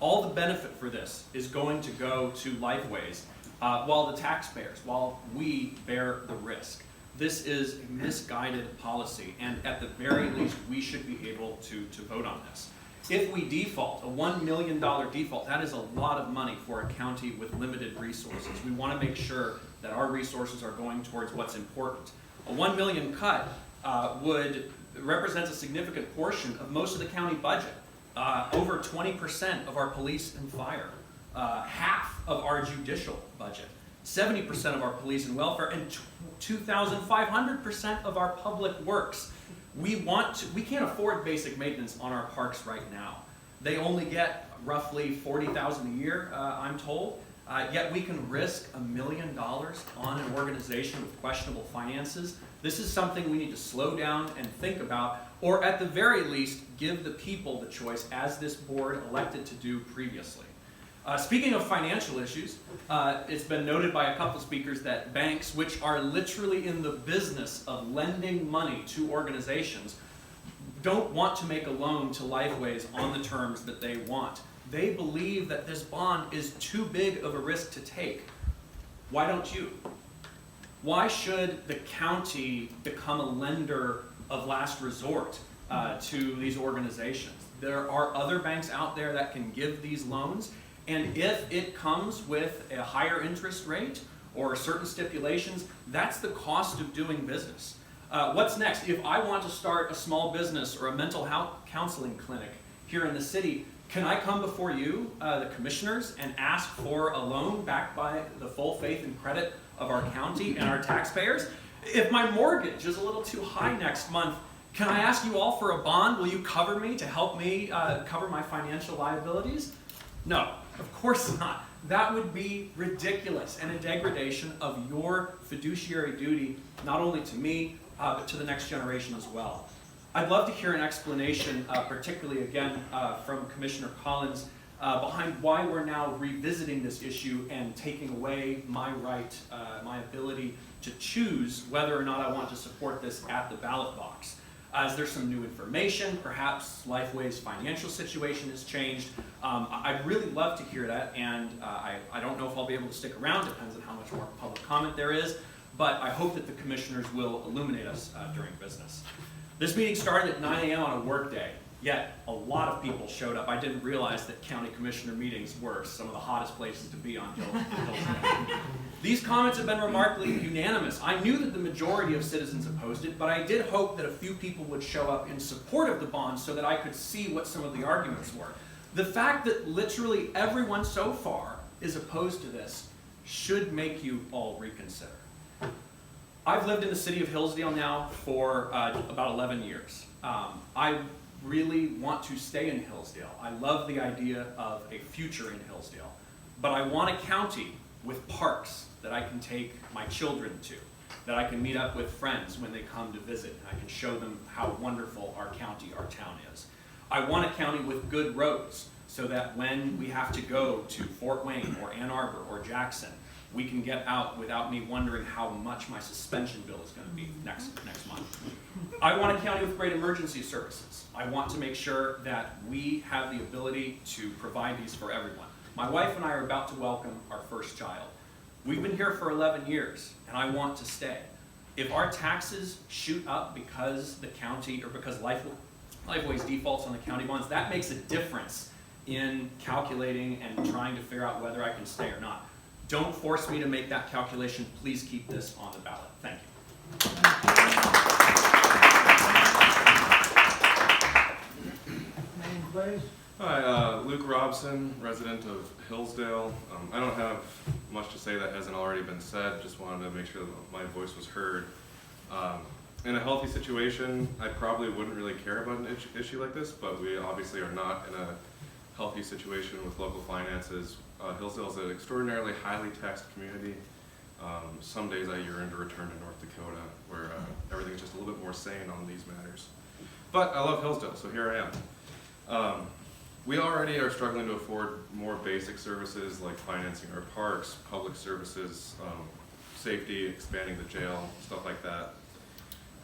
All the benefit for this is going to go to Lifeways, while the taxpayers, while we bear the risk. This is a misguided policy, and at the very least, we should be able to vote on this. If we default, a $1 million default, that is a lot of money for a county with limited resources. We want to make sure that our resources are going towards what's important. A $1 million cut represents a significant portion of most of the county budget. Over 20% of our police and fire, half of our judicial budget, 70% of our police and welfare, and 2,500% of our public works. We can't afford basic maintenance on our parks right now. They only get roughly $40,000 a year, I'm told. Yet we can risk $1 million on an organization with questionable finances. This is something we need to slow down and think about, or at the very least, give the people the choice, as this board elected to do previously. Speaking of financial issues, it's been noted by a couple speakers that banks, which are literally in the business of lending money to organizations, don't want to make a loan to Lifeways on the terms that they want. They believe that this bond is too big of a risk to take. Why don't you? Why should the county become a lender of last resort to these organizations? There are other banks out there that can give these loans, and if it comes with a higher interest rate or certain stipulations, that's the cost of doing business. What's next? If I want to start a small business or a mental health counseling clinic here in the city, can I come before you, the commissioners, and ask for a loan backed by the full faith and credit of our county and our taxpayers? If my mortgage is a little too high next month, can I ask you all for a bond? Will you cover me to help me cover my financial liabilities? No, of course not. That would be ridiculous and a degradation of your fiduciary duty, not only to me, but to the next generation as well. I'd love to hear an explanation, particularly again from Commissioner Collins, behind why we're now revisiting this issue and taking away my right, my ability to choose whether or not I want to support this at the ballot box. Is there some new information? Perhaps Lifeway's financial situation has changed. I'd really love to hear that, and I don't know if I'll be able to stick around, depends on how much more public comment there is, but I hope that the commissioners will illuminate us during business. This meeting started at 9 a.m. on a work day, yet a lot of people showed up. I didn't realize that county commissioner meetings were some of the hottest places to be on Hillsdale. These comments have been remarkably unanimous. I knew that the majority of citizens opposed it, but I did hope that a few people would show up in support of the bond so that I could see what some of the arguments were. The fact that literally everyone so far is opposed to this should make you all reconsider. I've lived in the city of Hillsdale now for about 11 years. I really want to stay in Hillsdale. I love the idea of a future in Hillsdale, but I want a county with parks that I can take my children to, that I can meet up with friends when they come to visit, and I can show them how wonderful our county, our town is. I want a county with good roads, so that when we have to go to Fort Wayne or Ann Arbor or Jackson, we can get out without me wondering how much my suspension bill is going to be next month. I want a county with great emergency services. I want to make sure that we have the ability to provide these for everyone. My wife and I are about to welcome our first child. We've been here for 11 years, and I want to stay. If our taxes shoot up because the county, or because Lifeway's defaults on the county bonds, that makes a difference in calculating and trying to figure out whether I can stay or not. Don't force me to make that calculation. Please keep this on the ballot. Thank you. Name, please. Hi, Luke Robson, resident of Hillsdale. I don't have much to say that hasn't already been said. Just wanted to make sure that my voice was heard. In a healthy situation, I probably wouldn't really care about an issue like this, but we obviously are not in a healthy situation with local finances. Hillsdale is an extraordinarily highly taxed community. Some days I yearn to return to North Dakota, where everything's just a little bit more sane on these matters. But I love Hillsdale, so here I am. We already are struggling to afford more basic services like financing our parks, public services, safety, expanding the jail, stuff like that.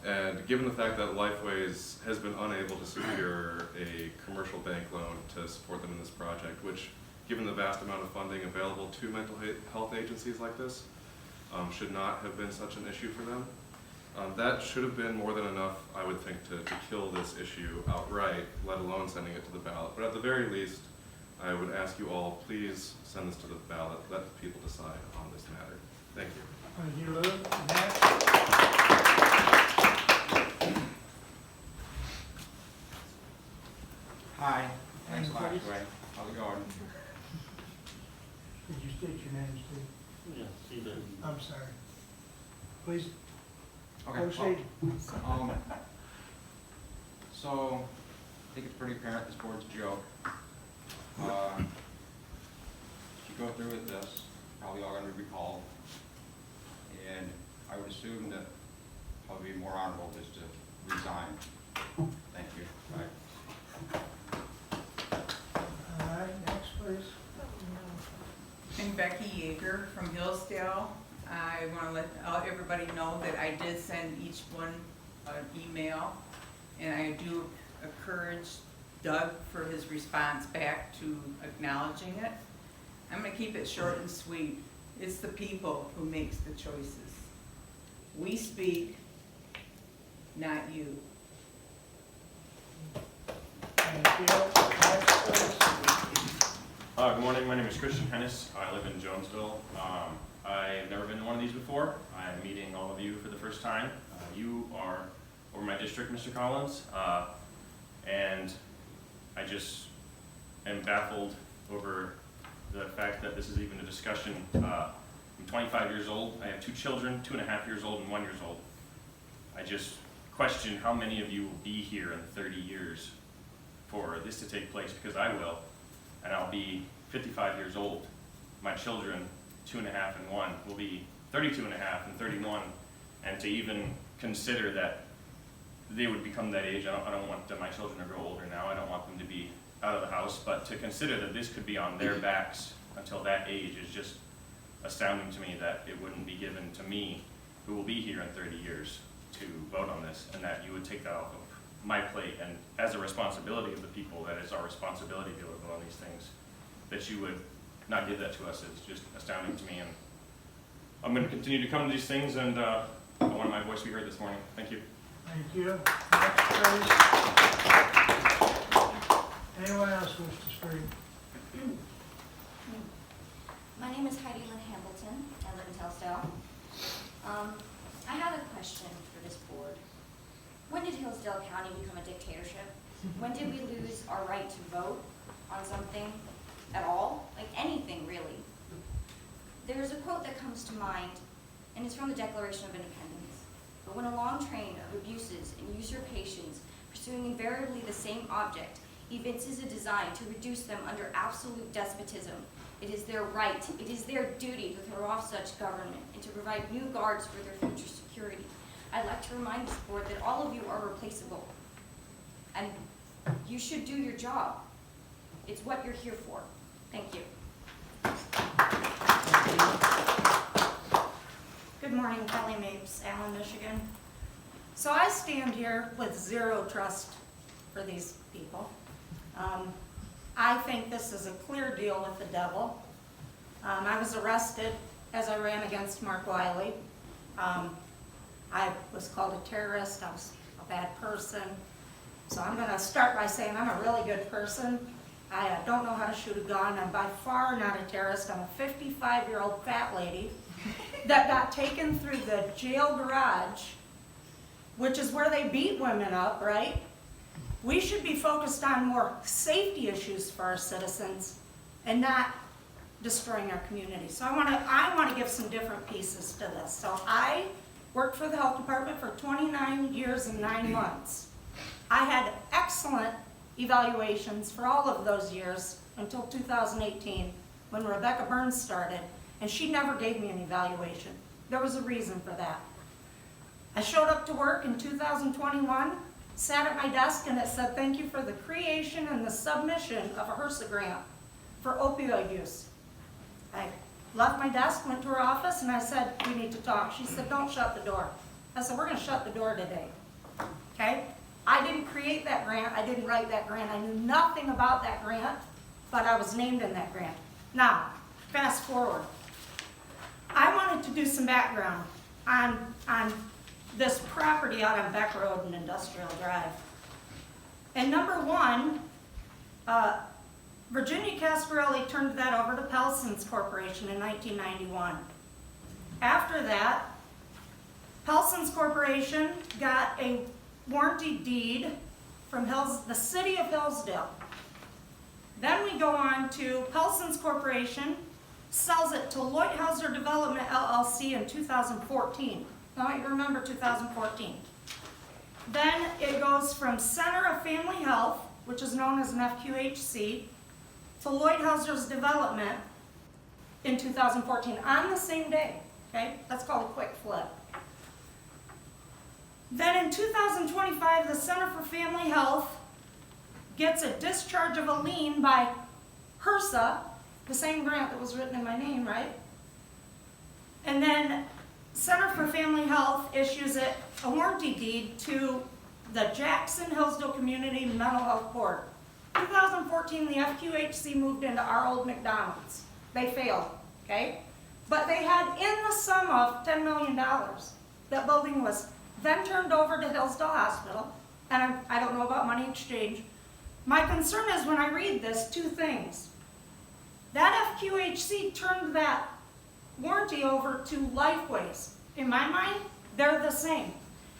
And given the fact that Lifeways has been unable to secure a commercial bank loan to support them in this project, which, given the vast amount of funding available to mental health agencies like this, should not have been such an issue for them. That should have been more than enough, I would think, to kill this issue outright, let alone sending it to the ballot. But at the very least, I would ask you all, please send this to the ballot. Let the people decide on this matter. Thank you. Thank you, Luke. Next. Hi, thanks a lot, Please. Dwayne. How's it going? Could you state your name, Steve? Yes, he did. I'm sorry. Please Okay. proceed. So, I think it's pretty apparent this board's a joke. If you go through with this, probably all gonna be recalled. And I would assume that probably be more honorable just to resign. Thank you. Bye. All right, next, please. I'm Becky Yeager from Hillsdale. I want to let everybody know that I did send each one an email, and I do encourage Doug for his response back to acknowledging it. I'm going to keep it short and sweet. It's the people who makes the choices. We speak, not you. Thank you. Next, please. Good morning, my name is Christian Hennis. I live in Jonesville. I've never been to one of these before. I'm meeting all of you for the first time. You are over my district, Mr. Collins, and I just am baffled over the fact that this is even a discussion. I'm 25 years old. I have 2 children, 2.5 years old and 1 year old. I just question how many of you will be here in 30 years for this to take place, because I will, and I'll be 55 years old. My children, 2.5 and 1, will be 32.5 and 31, and to even consider that they would become that age, I don't want my children to grow older now, I don't want them to be out of the house, but to consider that this could be on their backs until that age is just astounding to me, that it wouldn't be given to me, who will be here in 30 years, to vote on this, and that you would take that off of my plate, and as a responsibility of the people, that is our responsibility to be able to vote on these things, that you would not give that to us is just astounding to me. And I'm going to continue to come to these things, and I wanted my voice to be heard this morning. Thank you. Thank you. Next, please. Anyone else wish to speak? My name is Heidi Lynn Hamilton. I live in Hillsdale. I have a question for this board. When did Hillsdale County become a dictatorship? When did we lose our right to vote on something at all? Like anything, really. There's a quote that comes to mind, and it's from the Declaration of Independence. But when a long train of abuses and usurpations, pursuing invariably the same object, evinces a design to reduce them under absolute despotism, it is their right, it is their duty to throw off such government and to provide new guards for their future security. I'd like to remind this board that all of you are replaceable, and you should do your job. It's what you're here for. Thank you. Good morning, Kelly Mapes, Allen, Michigan. So I stand here with zero trust for these people. I think this is a clear deal with the devil. I was arrested as I ran against Mark Wiley. I was called a terrorist, I was a bad person. So I'm gonna start by saying I'm a really good person. I don't know how to shoot a gun. I'm by far not a terrorist. I'm a 55-year-old fat lady that got taken through the jail garage, which is where they beat women up, right? We should be focused on more safety issues for our citizens and not destroying our community. So I want to give some different pieces to this. So I worked for the health department for 29 years and 9 months. I had excellent evaluations for all of those years until 2018 when Rebecca Burns started, and she never gave me an evaluation. There was a reason for that. I showed up to work in 2021, sat at my desk, and it said, "Thank you for the creation and the submission of a HRSA grant for opioid use." I left my desk, went to her office, and I said, "We need to talk." She said, "Don't shut the door." I said, "We're going to shut the door today." Okay? I didn't create that grant. I didn't write that grant. I knew nothing about that grant, but I was named in that grant. Now, fast forward. I wanted to do some background on this property out on Beck Road and Industrial Drive. And number one, Virginia Cascarelli turned that over to Pelson's Corporation in 1991. After that, Pelson's Corporation got a warranty deed from the city of Hillsdale. Then we go on to Pelson's Corporation sells it to Leuthauser Development LLC in 2014. Now you remember 2014. Then it goes from Center of Family Health, which is known as an FQHC, to Leuthauser's Development in 2014 on the same day. Okay, that's called a quick flip. Then in 2025, the Center for Family Health gets a discharge of a lien by HRSA, the same grant that was written in my name, right? And then Center for Family Health issues it a warranty deed to the Jackson Hillsdale Community Mental Health Board. 2014, the FQHC moved into our old McDonald's. They failed, okay? But they had in the sum of $10 million. That building was then turned over to Hillsdale Hospital, and I don't know about money exchange. My concern is when I read this, two things. That FQHC turned that warranty over to Lifeways. In my mind, they're the same.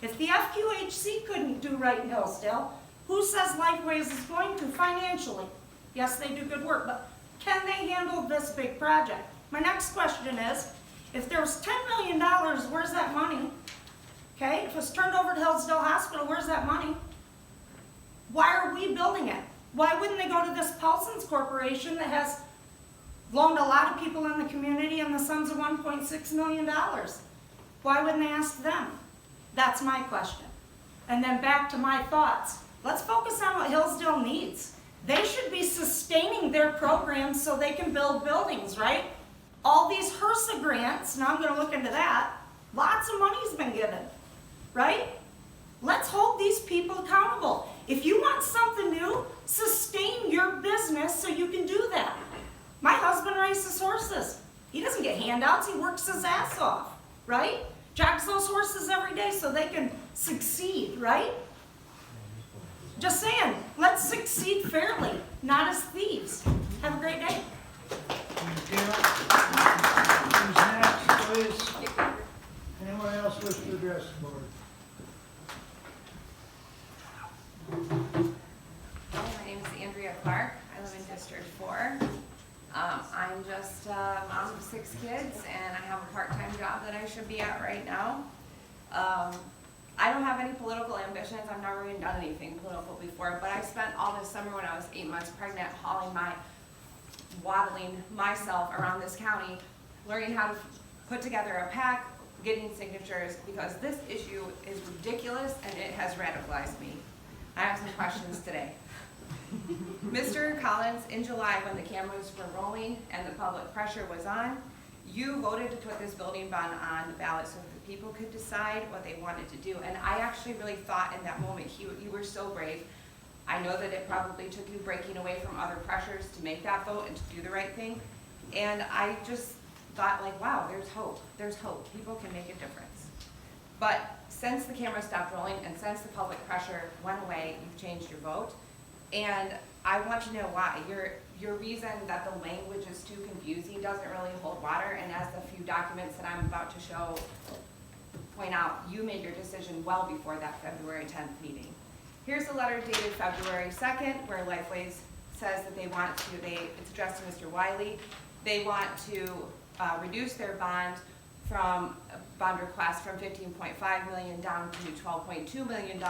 If the FQHC couldn't do right in Hillsdale, who says Lifeways is going to financially? Yes, they do good work, but can they handle this big project? My next question is, if there was $10 million, where's that money? Okay, if it's turned over to Hillsdale Hospital, where's that money? Why are we building it? Why wouldn't they go to this Paulson's Corporation that has loaned a lot of people in the community and the sums of $1.6 million? Why wouldn't they ask them? That's my question. And then back to my thoughts. Let's focus on what Hillsdale needs. They should be sustaining their programs so they can build buildings, right? All these HRSA grants, now I'm going to look into that, lots of money's been given, right? Let's hold these people accountable. If you want something new, sustain your business so you can do that. My husband raises horses. He doesn't get handouts, he works his ass off, right? Jacks those horses every day so they can succeed, right? Just saying, let's succeed fairly, not as thieves. Have a great day. Thank you. Who's next, please? Anyone else wish to address the board? My name is Andrea Clark. I live in District 4. I'm just a mom of 6 kids, and I have a part-time job that I should be at right now. I don't have any political ambitions. I've never even done anything political before, but I spent all this summer when I was 8 months pregnant waddling myself around this county, learning how to put together a PAC, getting signatures, because this issue is ridiculous and it has radicalized me. I have some questions today. Mr. Collins, in July when the cameras were rolling and the public pressure was on, you voted to put this building bond on the ballot so that the people could decide what they wanted to do. And I actually really thought in that moment you were so brave. I know that it probably took you breaking away from other pressures to make that vote and to do the right thing. And I just thought, like, wow, there's hope. There's hope. People can make a difference. But since the camera stopped rolling and since the public pressure went away, you've changed your vote. And I want to know why. Your reason that the language is too confusing doesn't really hold water, and as the few documents that I'm about to show point out, you made your decision well before that February 10th meeting. Here's a letter dated February 2nd where Lifeways says that it's addressed to Mr. Wiley. They want to reduce their bond from bond request from $15.5 million down to $12.2 million,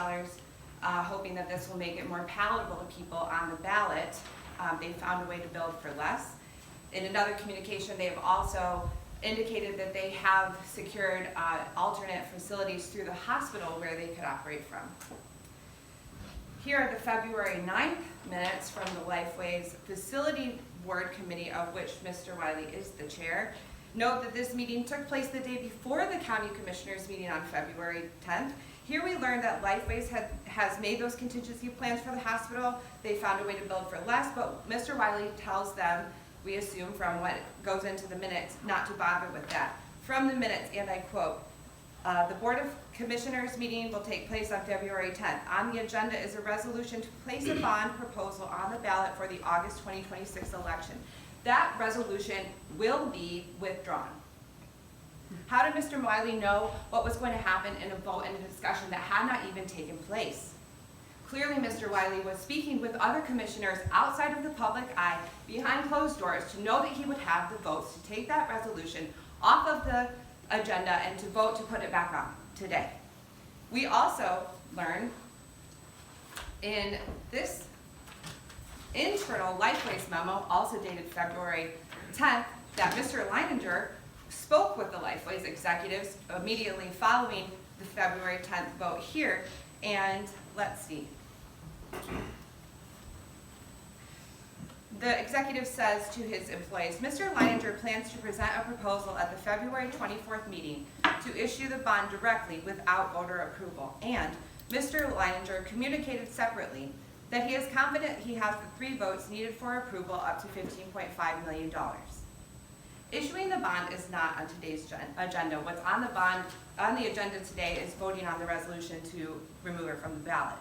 hoping that this will make it more palatable to people on the ballot. They found a way to build for less. In another communication, they have also indicated that they have secured alternate facilities through the hospital where they could operate from. Here are the February 9th minutes from the Lifeways Facility Board Committee, of which Mr. Wiley is the chair. Note that this meeting took place the day before the County Commissioners meeting on February 10th. Here we learned that Lifeways has made those contingency plans for the hospital. They found a way to build for less, but Mr. Wiley tells them, we assume from what goes into the minutes, not to bother with that. From the minutes, and I quote, the Board of Commissioners meeting will take place on February 10th. On the agenda is a resolution to place a bond proposal on the ballot for the August 2026 election. That resolution will be withdrawn. How did Mr. Wiley know what was going to happen in a vote and a discussion that had not even taken place? Clearly, Mr. Wiley was speaking with other commissioners outside of the public eye, behind closed doors, to know that he would have the votes to take that resolution off of the agenda and to vote to put it back on today. We also learned in this internal Lifeways memo, also dated February 10th, that Mr. Leininger spoke with the Lifeways executives immediately following the February 10th vote here, and let's see. The executive says to his employees, Mr. Leininger plans to present a proposal at the February 24th meeting to issue the bond directly without voter approval, and Mr. Leininger communicated separately that he is confident he has the 3 votes needed for approval up to $15.5 million. Issuing the bond is not on today's agenda. What's on the agenda today is voting on the resolution to remove her from the ballot.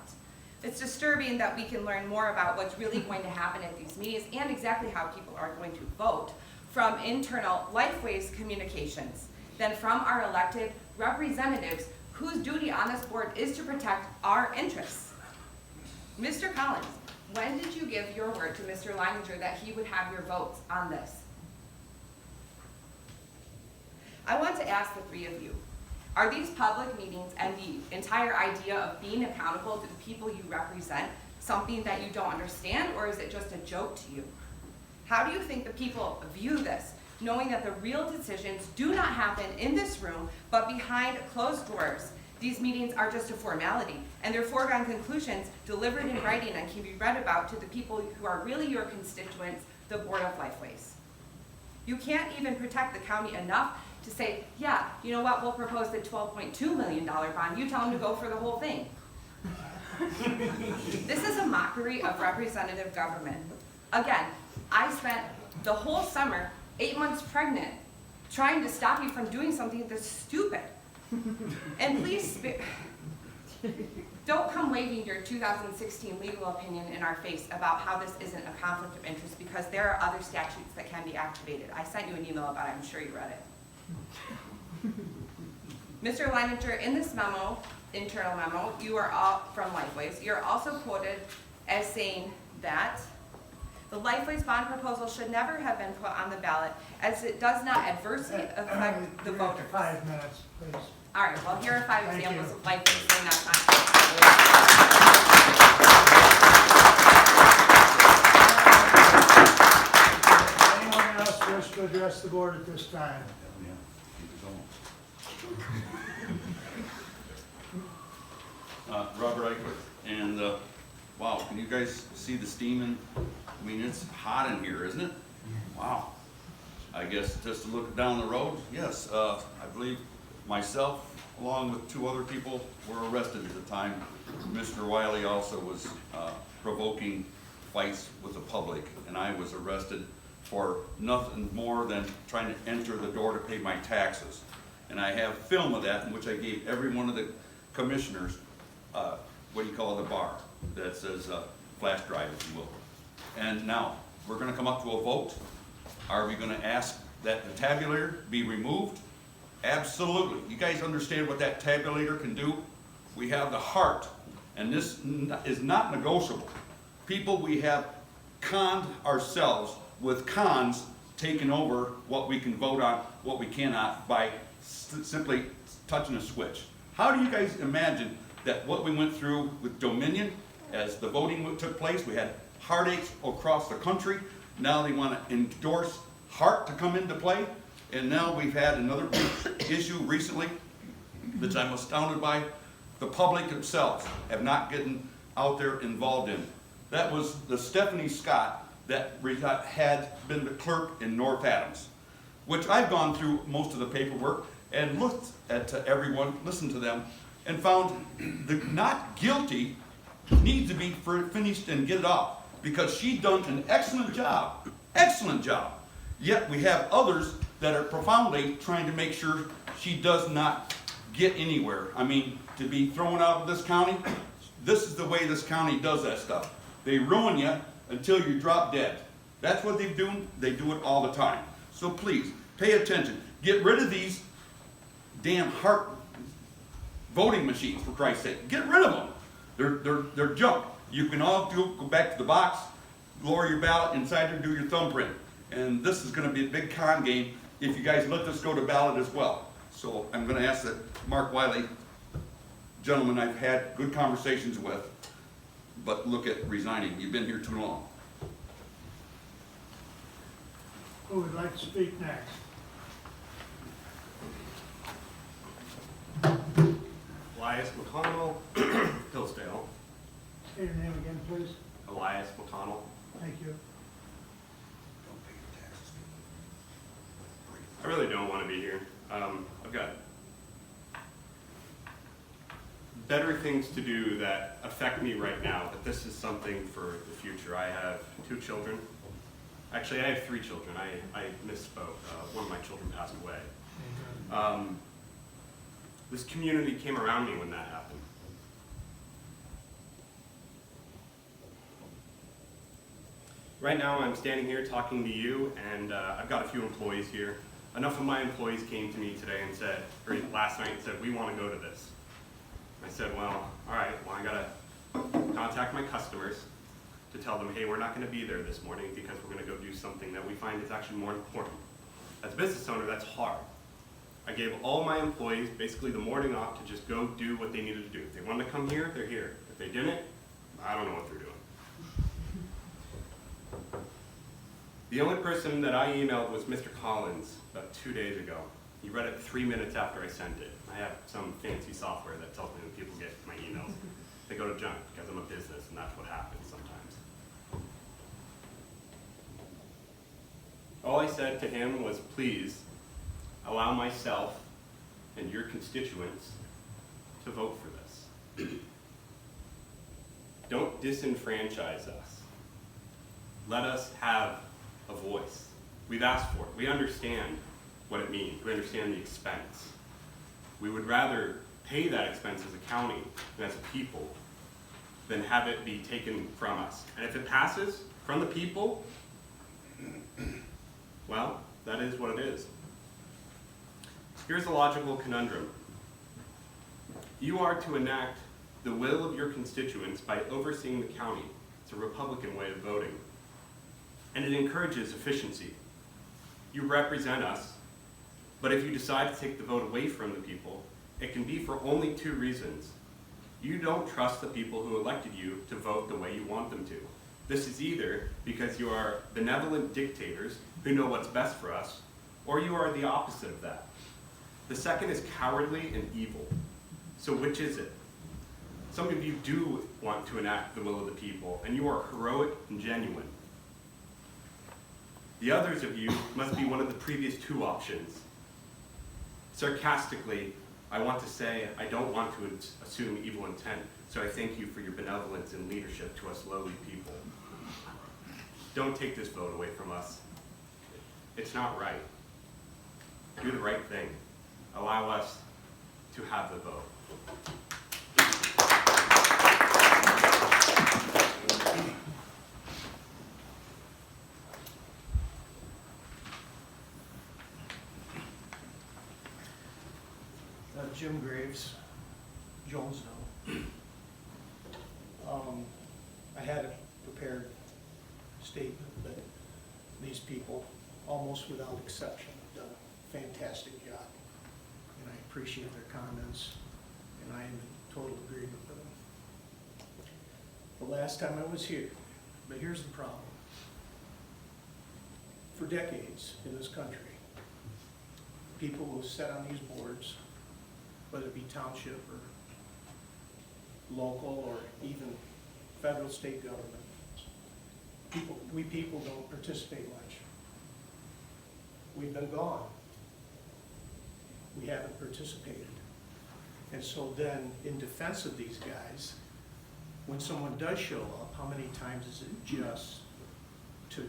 It's disturbing that we can learn more about what's really going to happen at these meetings and exactly how people are going to vote from internal Lifeways communications than from our elected representatives whose duty on this board is to protect our interests. Mr. Collins, when did you give your word to Mr. Leininger that he would have your votes on this? I want to ask the three of you, are these public meetings and the entire idea of being accountable to the people you represent something that you don't understand, or is it just a joke to you? How do you think the people view this, knowing that the real decisions do not happen in this room, but behind closed doors? These meetings are just a formality, and they're foregone conclusions delivered in writing and can be read about to the people who are really your constituents, the Board of Lifeways. You can't even protect the county enough to say, yeah, you know what, we'll propose the $12.2 million bond. You tell them to go for the whole thing. This is a mockery of representative government. Again, I spent the whole summer, 8 months pregnant, trying to stop you from doing something that's stupid. And please, don't come waving your 2016 legal opinion in our face about how this isn't a conflict of interest, because there are other statutes that can be activated. I sent you an email about it, I'm sure you read it. Mr. Leininger, in this memo, internal memo, you are all from Lifeways, you're also quoted as saying that the Lifeways bond proposal should never have been put on the ballot as it does not adversely affect the voters. 5 minutes, please. All right, well, here are 5 Thank examples you. of Lifeways saying that's not Anyone else wish to address the board at this time? Robert Eichler, and wow, can you guys see the steaming? I mean, it's hot in here, isn't it? Wow. I guess just to look down the road, yes, I believe myself, along with 2 other people, were arrested at the time. Mr. Wiley also was provoking fights with the public, and I was arrested for nothing more than trying to enter the door to pay my taxes. And I have film of that in which I gave every one of the commissioners, what do you call it, a bar that says flash drive, if you will. And now, we're gonna come up to a vote. Are we gonna ask that the tabulator be removed? Absolutely. You guys understand what that tabulator can do? We have the heart, and this is not negotiable. People, we have conned ourselves with cons taking over what we can vote on, what we cannot, by simply touching a switch. How do you guys imagine that what we went through with Dominion, as the voting took place, we had heartaches across the country. Now they want to endorse HART to come into play. And now we've had another big issue recently that I'm astounded by. The public themselves have not gotten out there involved in. That was the Stephanie Scott that had been the clerk in North Adams, which I've gone through most of the paperwork and looked at everyone, listened to them, and found the not guilty needs to be finished and get it off, because she done an excellent job, excellent job. Yet we have others that are profoundly trying to make sure she does not get anywhere. I mean, to be thrown out of this county, this is the way this county does that stuff. They ruin you until you drop dead. That's what they're doing. They do it all the time. So please, pay attention. Get rid of these damn HART voting machines, for Christ's sake. Get rid of them. They're junk. You can all go back to the box, lower your ballot inside there, do your thumbprint. And this is going to be a big con game if you guys let this go to ballot as well. So I'm going to ask that Mark Wiley, gentlemen I've had good conversations with, but look at resigning. You've been here too long. Who would like to speak next? Elias McConnell, Hillsdale. Say your name again, please. Elias McConnell. Thank you. I really don't want to be here. I've got better things to do that affect me right now, but this is something for the future. I have 2 children. Actually, I have 3 children. I misspoke. One of my children passed away. This community came around me when that happened. Right now, I'm standing here talking to you, and I've got a few employees here. Enough of my employees came to me today and said, or last night and said, we want to go to this. I said, well, all right, well, I gotta contact my customers to tell them, hey, we're not gonna be there this morning because we're gonna go do something that we find is actually more important. As a business owner, that's hard. I gave all my employees basically the morning off to just go do what they needed to do. If they wanted to come here, they're here. If they didn't, I don't know what they're doing. The only person that I emailed was Mr. Collins about 2 days ago. He read it 3 minutes after I sent it. I have some fancy software that tells me when people get my emails. They go to junk because I'm a business and that's what happens sometimes. All I said to him was, please allow myself and your constituents to vote for this. Don't disenfranchise us. Let us have a voice. We've asked for it. We understand what it means. We understand the expense. We would rather pay that expense as a county and as a people than have it be taken from us. And if it passes from the people, well, that is what it is. Here's a logical conundrum. You are to enact the will of your constituents by overseeing the county. It's a Republican way of voting. And it encourages efficiency. You represent us, but if you decide to take the vote away from the people, it can be for only 2 reasons. You don't trust the people who elected you to vote the way you want them to. This is either because you are benevolent dictators who know what's best for us, or you are the opposite of that. The second is cowardly and evil. So which is it? Some of you do want to enact the will of the people, and you are heroic and genuine. The others of you must be one of the previous 2 options. Sarcastically, I want to say I don't want to assume evil intent, so I thank you for your benevolence and leadership to us lowly people. Don't take this vote away from us. It's not right. Do the right thing. Allow us to have the vote. Jim Graves, Jonesville. I had a prepared statement, but these people, almost without exception, have done a fantastic job. And I appreciate their comments, and I am in total agreement with them. The last time I was here, but here's the problem. For decades in this country, people who sat on these boards, whether it be township or local or even federal, state government, we people don't participate much. We've been gone. We haven't participated. And so then, in defense of these guys, when someone does show up, how many times is it just to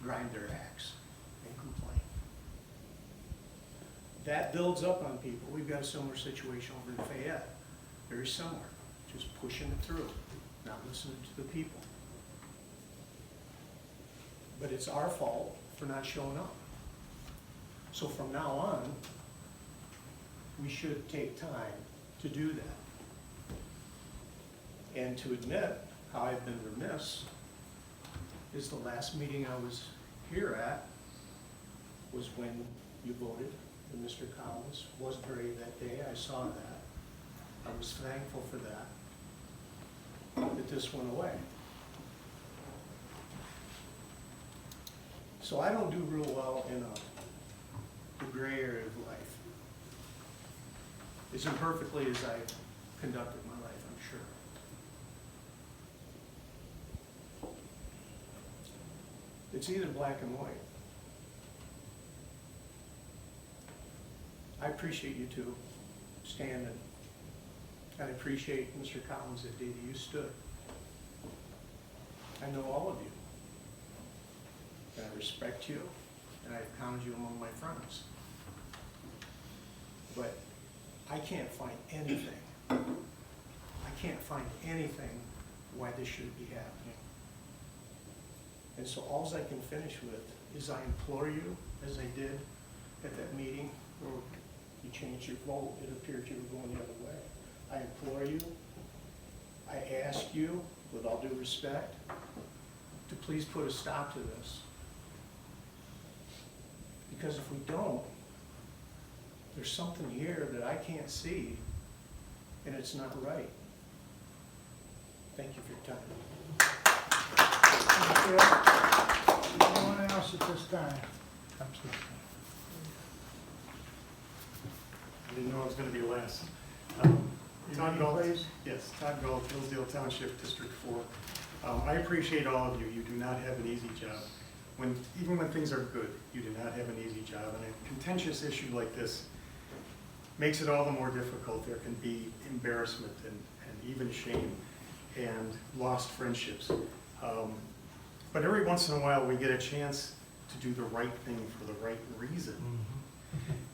grind their axe and complain? That builds up on people. We've got a similar situation over in Fayette. Very similar. Just pushing it through, not listening to the people. But it's our fault for not showing up. So from now on, we should take time to do that. And to admit how I've been remiss is the last meeting I was here at was when you voted, and Mr. Collins wasn't here that day. I saw that. I was thankful for that. But this went away. So I don't do real well in the gray area of life. As imperfectly as I conducted my life, I'm sure. It's either black and white. I appreciate you two standing. I appreciate Mr. Collins that day that you stood. I know all of you. and I respect you, and I've counted you among my friends. But I can't find anything. I can't find anything why this should be happening. And so alls I can finish with is I implore you, as I did at that meeting where you changed your vote, it appeared you were going the other way. I implore you, I ask you, with all due respect, to please put a stop to this. Because if we don't, there's something here that I can't see, and it's not right. Thank you for your time. Thank you. Anyone else at this time? Absolutely. I didn't know it was going to be last. Todd Galt, yes, Todd Galt, Hillsdale Township, District 4. I appreciate all of you. You do not have an easy job. Even when things are good, you do not have an easy job. And a contentious issue like this makes it all the more difficult. There can be embarrassment and even shame and lost friendships. But every once in a while we get a chance to do the right thing for the right reason.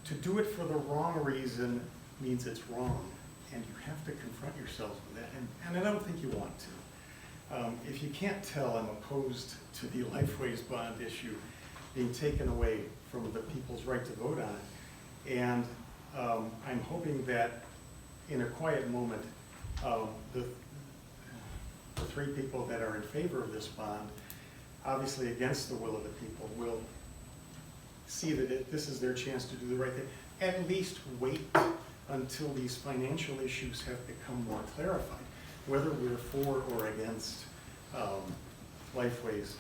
To do it for the wrong reason means it's wrong, and you have to confront yourselves with that, and I don't think you want to. If you can't tell, I'm opposed to the Lifeways bond issue being taken away from the people's right to vote on it. And I'm hoping that in a quiet moment, the three people that are in favor of this bond, obviously against the will of the people, will see that this is their chance to do the right thing. At least wait until these financial issues have become more clarified. Whether we're for or against Lifeways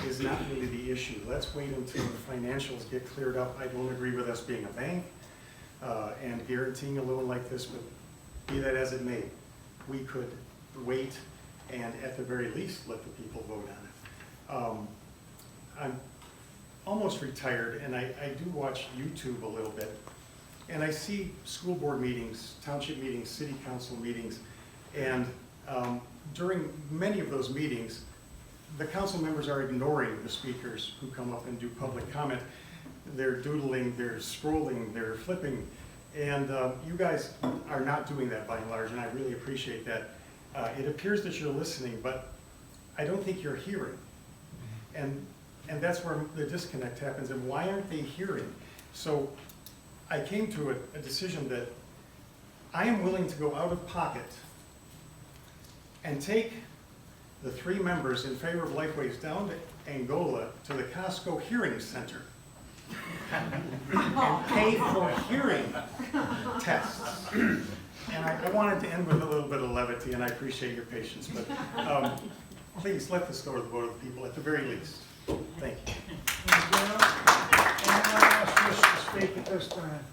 is not really the issue. Let's wait until the financials get cleared up. I don't agree with us being a bank and guaranteeing a loan like this, but be that as it may, we could wait and at the very least let the people vote on it. I'm almost retired, and I do watch YouTube a little bit, and I see school board meetings, township meetings, city council meetings, and during many of those meetings, the council members are ignoring the speakers who come up and do public comment. They're doodling, they're scrolling, they're flipping, and you guys are not doing that by and large, and I really appreciate that. It appears that you're listening, but I don't think you're hearing. And that's where the disconnect happens, and why aren't they hearing? So I came to a decision that I am willing to go out of pocket and take the three members in favor of Lifeways down to Angola to the Costco Hearing Center and pay for hearing tests. And I wanted to end with a little bit of levity, and I appreciate your patience, but please let this go to the vote of the people at the very least. Thank you. Anyone else wish to speak at this time?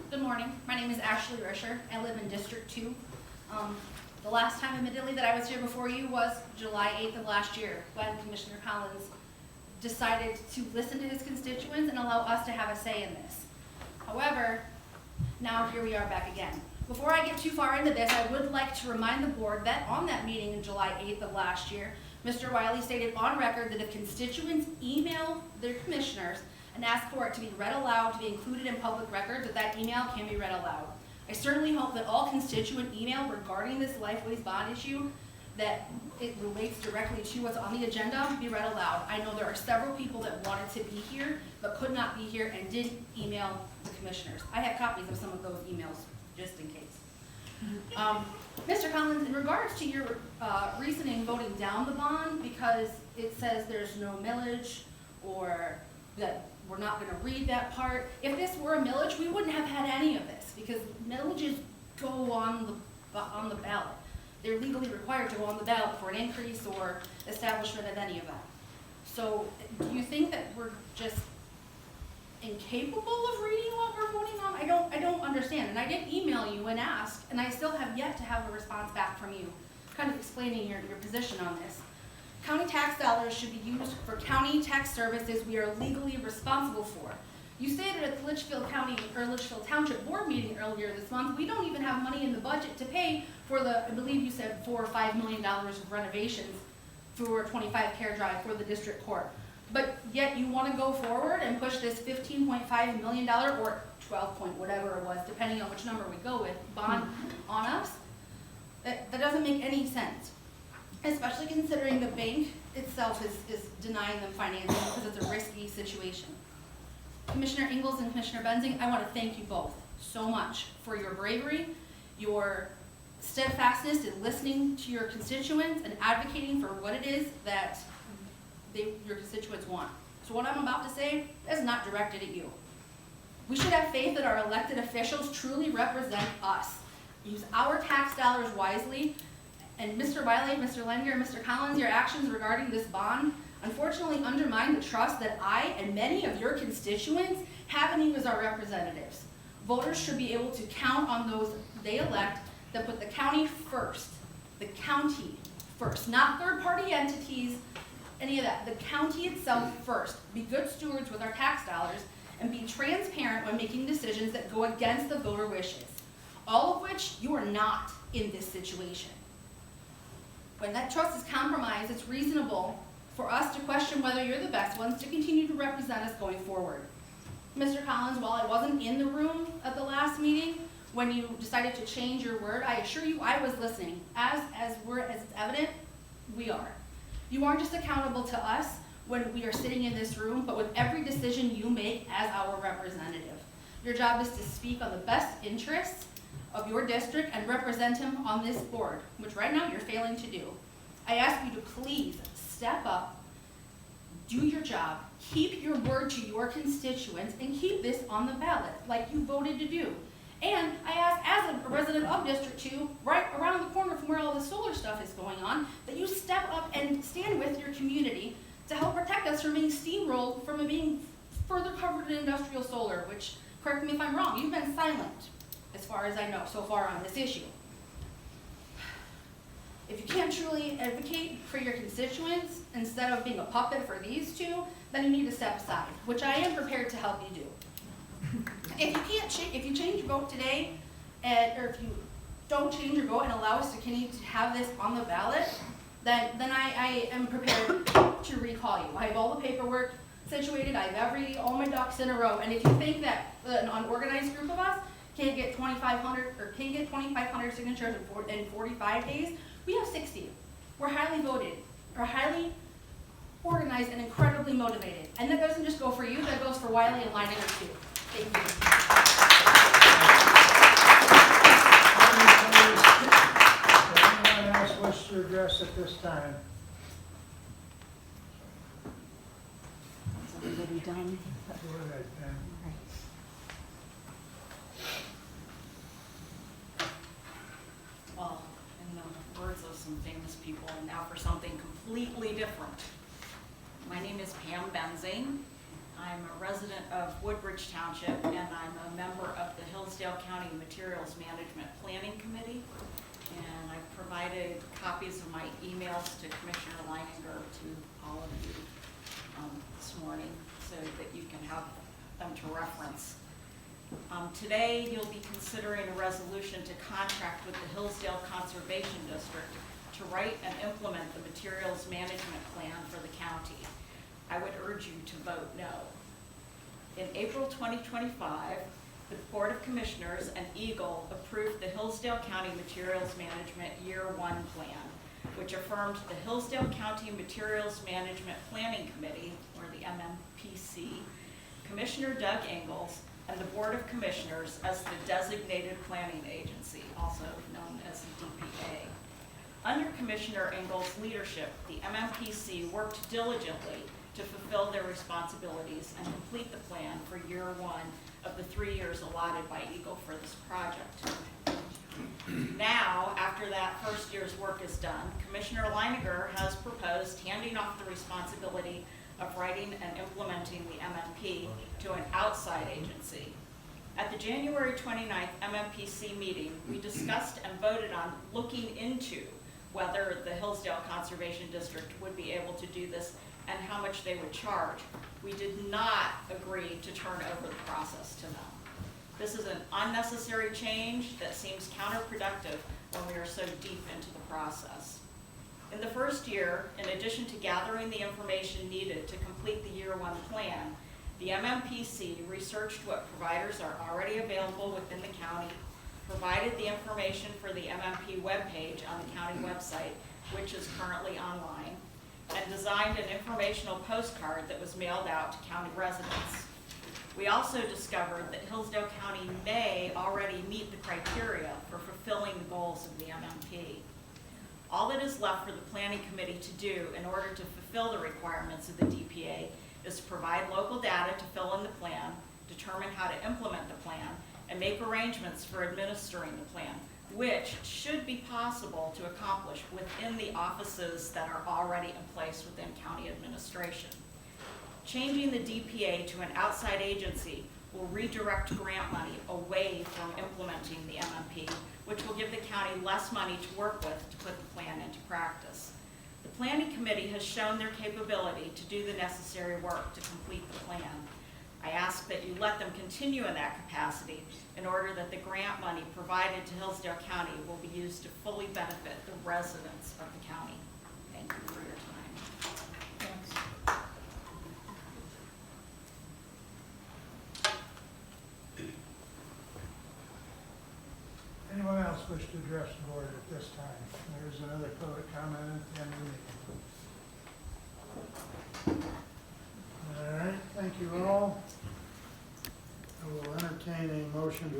Good morning. My name is Ashley Risher. I live in District 2. The last time, admittedly, that I was here before you was July 8th of last year, when Commissioner Collins decided to listen to his constituents and allow us to have a say in this. However, now here we are back again. Before I get too far into this, I would like to remind the board that on that meeting in July 8th of last year, Mr. Wiley stated on record that if constituents email their commissioners and ask for it to be read aloud, to be included in public record, that email can be read aloud. I certainly hope that all constituent email regarding this Lifeways bond issue, that it relates directly to what's on the agenda, be read aloud. I know there are several people that wanted to be here, but could not be here and did email the commissioners. I have copies of some of those emails, just in case. Mr. Collins, in regards to your reasoning voting down the bond because it says there's no millage or that we're not going to read that part. If this were a millage, we wouldn't have had any of this because millages go on the ballot. They're legally required to go on the ballot for an increase or establishment of any of that. So do you think that we're just incapable of reading what we're voting on? I don't understand. And I did email you and ask, and I still have yet to have a response back from you, kind of explaining your position on this. County tax dollars should be used for county tax services we are legally responsible for. You stated at the Litchfield County or Litchfield Township Board meeting earlier this month, we don't even have money in the budget to pay for the, I believe you said $4 or $5 million of renovations for 25 Care Drive for the district court. But yet you want to go forward and push this $15.5 million or 12 point whatever it was, depending on which number we go with, bond on us? That doesn't make any sense, especially considering the bank itself is denying them financing because it's a risky situation. Commissioner Ingalls and Commissioner Benzing, I want to thank you both so much for your bravery, your steadfastness in listening to your constituents and advocating for what it is that your constituents want. So what I'm about to say is not directed at you. We should have faith that our elected officials truly represent us. Use our tax dollars wisely. And Mr. Wiley, Mr. Leninger, and Mr. Collins, your actions regarding this bond unfortunately undermine the trust that I and many of your constituents have in you as our representatives. Voters should be able to count on those they elect that put the county first. The county first, not third-party entities, any of that. The county itself first. Be good stewards with our tax dollars and be transparent when making decisions that go against the voter wishes. All of which you are not in this situation. When that trust is compromised, it's reasonable for us to question whether you're the best ones to continue to represent us going forward. Mr. Collins, while I wasn't in the room at the last meeting, when you decided to change your word, I assure you I was listening. As it's evident, we are. You aren't just accountable to us when we are sitting in this room, but with every decision you make as our representative. Your job is to speak on the best interests of your district and represent him on this board, which right now you're failing to do. I ask you to please step up, do your job, keep your word to your constituents, and keep this on the ballot like you voted to do. And I ask, as a resident of District 2, right around the corner from where all the solar stuff is going on, that you step up and stand with your community to help protect us from being steamrolled, from being further covered in industrial solar, which, correct me if I'm wrong, you've been silent, as far as I know, so far on this issue. If you can't truly advocate for your constituents instead of being a puppet for these two, then you need to step aside, which I am prepared to help you do. If you change your vote today, or if you don't change your vote and allow us to continue to have this on the ballot, then I am prepared to recall you. I have all the paperwork situated. I have all my ducks in a row. And if you think that an unorganized group of us can't get 2,500 signatures in 45 days, we have 60. We're highly voted. We're highly organized and incredibly motivated. And that doesn't just go for you, that goes for Wiley and Leininger too. Thank you. Anyone else wish to address at this time? Is everybody done? Go ahead, Pam. Well, in the words of some famous people, and now for something completely different. My name is Pam Benzing. I'm a resident of Woodbridge Township, and I'm a member of the Hillsdale County Materials Management Planning Committee. And I've provided copies of my emails to Commissioner Leininger to all of you this morning so that you can have them to reference. Today, you'll be considering a resolution to contract with the Hillsdale Conservation District to write and implement the materials management plan for the county. I would urge you to vote no. In April 2025, the Board of Commissioners and EGLE approved the Hillsdale County Materials Management Year 1 Plan, which affirmed the Hillsdale County Materials Management Planning Committee, or the MMPC, Commissioner Doug Ingalls, and the Board of Commissioners as the designated planning agency, also known as the DPA. Under Commissioner Ingalls' leadership, the MMPC worked diligently to fulfill their responsibilities and complete the plan for year 1 of the 3 years allotted by EGLE for this project. Now, after that first year's work is done, Commissioner Leininger has proposed handing off the responsibility of writing and implementing the MMP to an outside agency. At the January 29th MMPC meeting, we discussed and voted on looking into whether the Hillsdale Conservation District would be able to do this and how much they would charge. we did not agree to turn over the process to them. This is an unnecessary change that seems counterproductive when we are so deep into the process. In the first year, in addition to gathering the information needed to complete the year one plan, the MMPC researched what providers are already available within the county, provided the information for the MMP webpage on the county website, which is currently online, and designed an informational postcard that was mailed out to county residents. We also discovered that Hillsdale County may already meet the criteria for fulfilling the goals of the MMP. All that is left for the Planning Committee to do in order to fulfill the requirements of the DPA is to provide local data to fill in the plan, determine how to implement the plan, and make arrangements for administering the plan, which should be possible to accomplish within the offices that are already in place within county administration. Changing the DPA to an outside agency will redirect grant money away from implementing the MMP, which will give the county less money to work with to put the plan into practice. The Planning Committee has shown their capability to do the necessary work to complete the plan. I ask that you let them continue in that capacity in order that the grant money provided to Hillsdale County will be used to fully benefit the residents of the county. Thank you for your time. Anyone else wish to address the board at this time? There's another public comment at the end of the meeting. All right, thank you all. I will entertain a motion to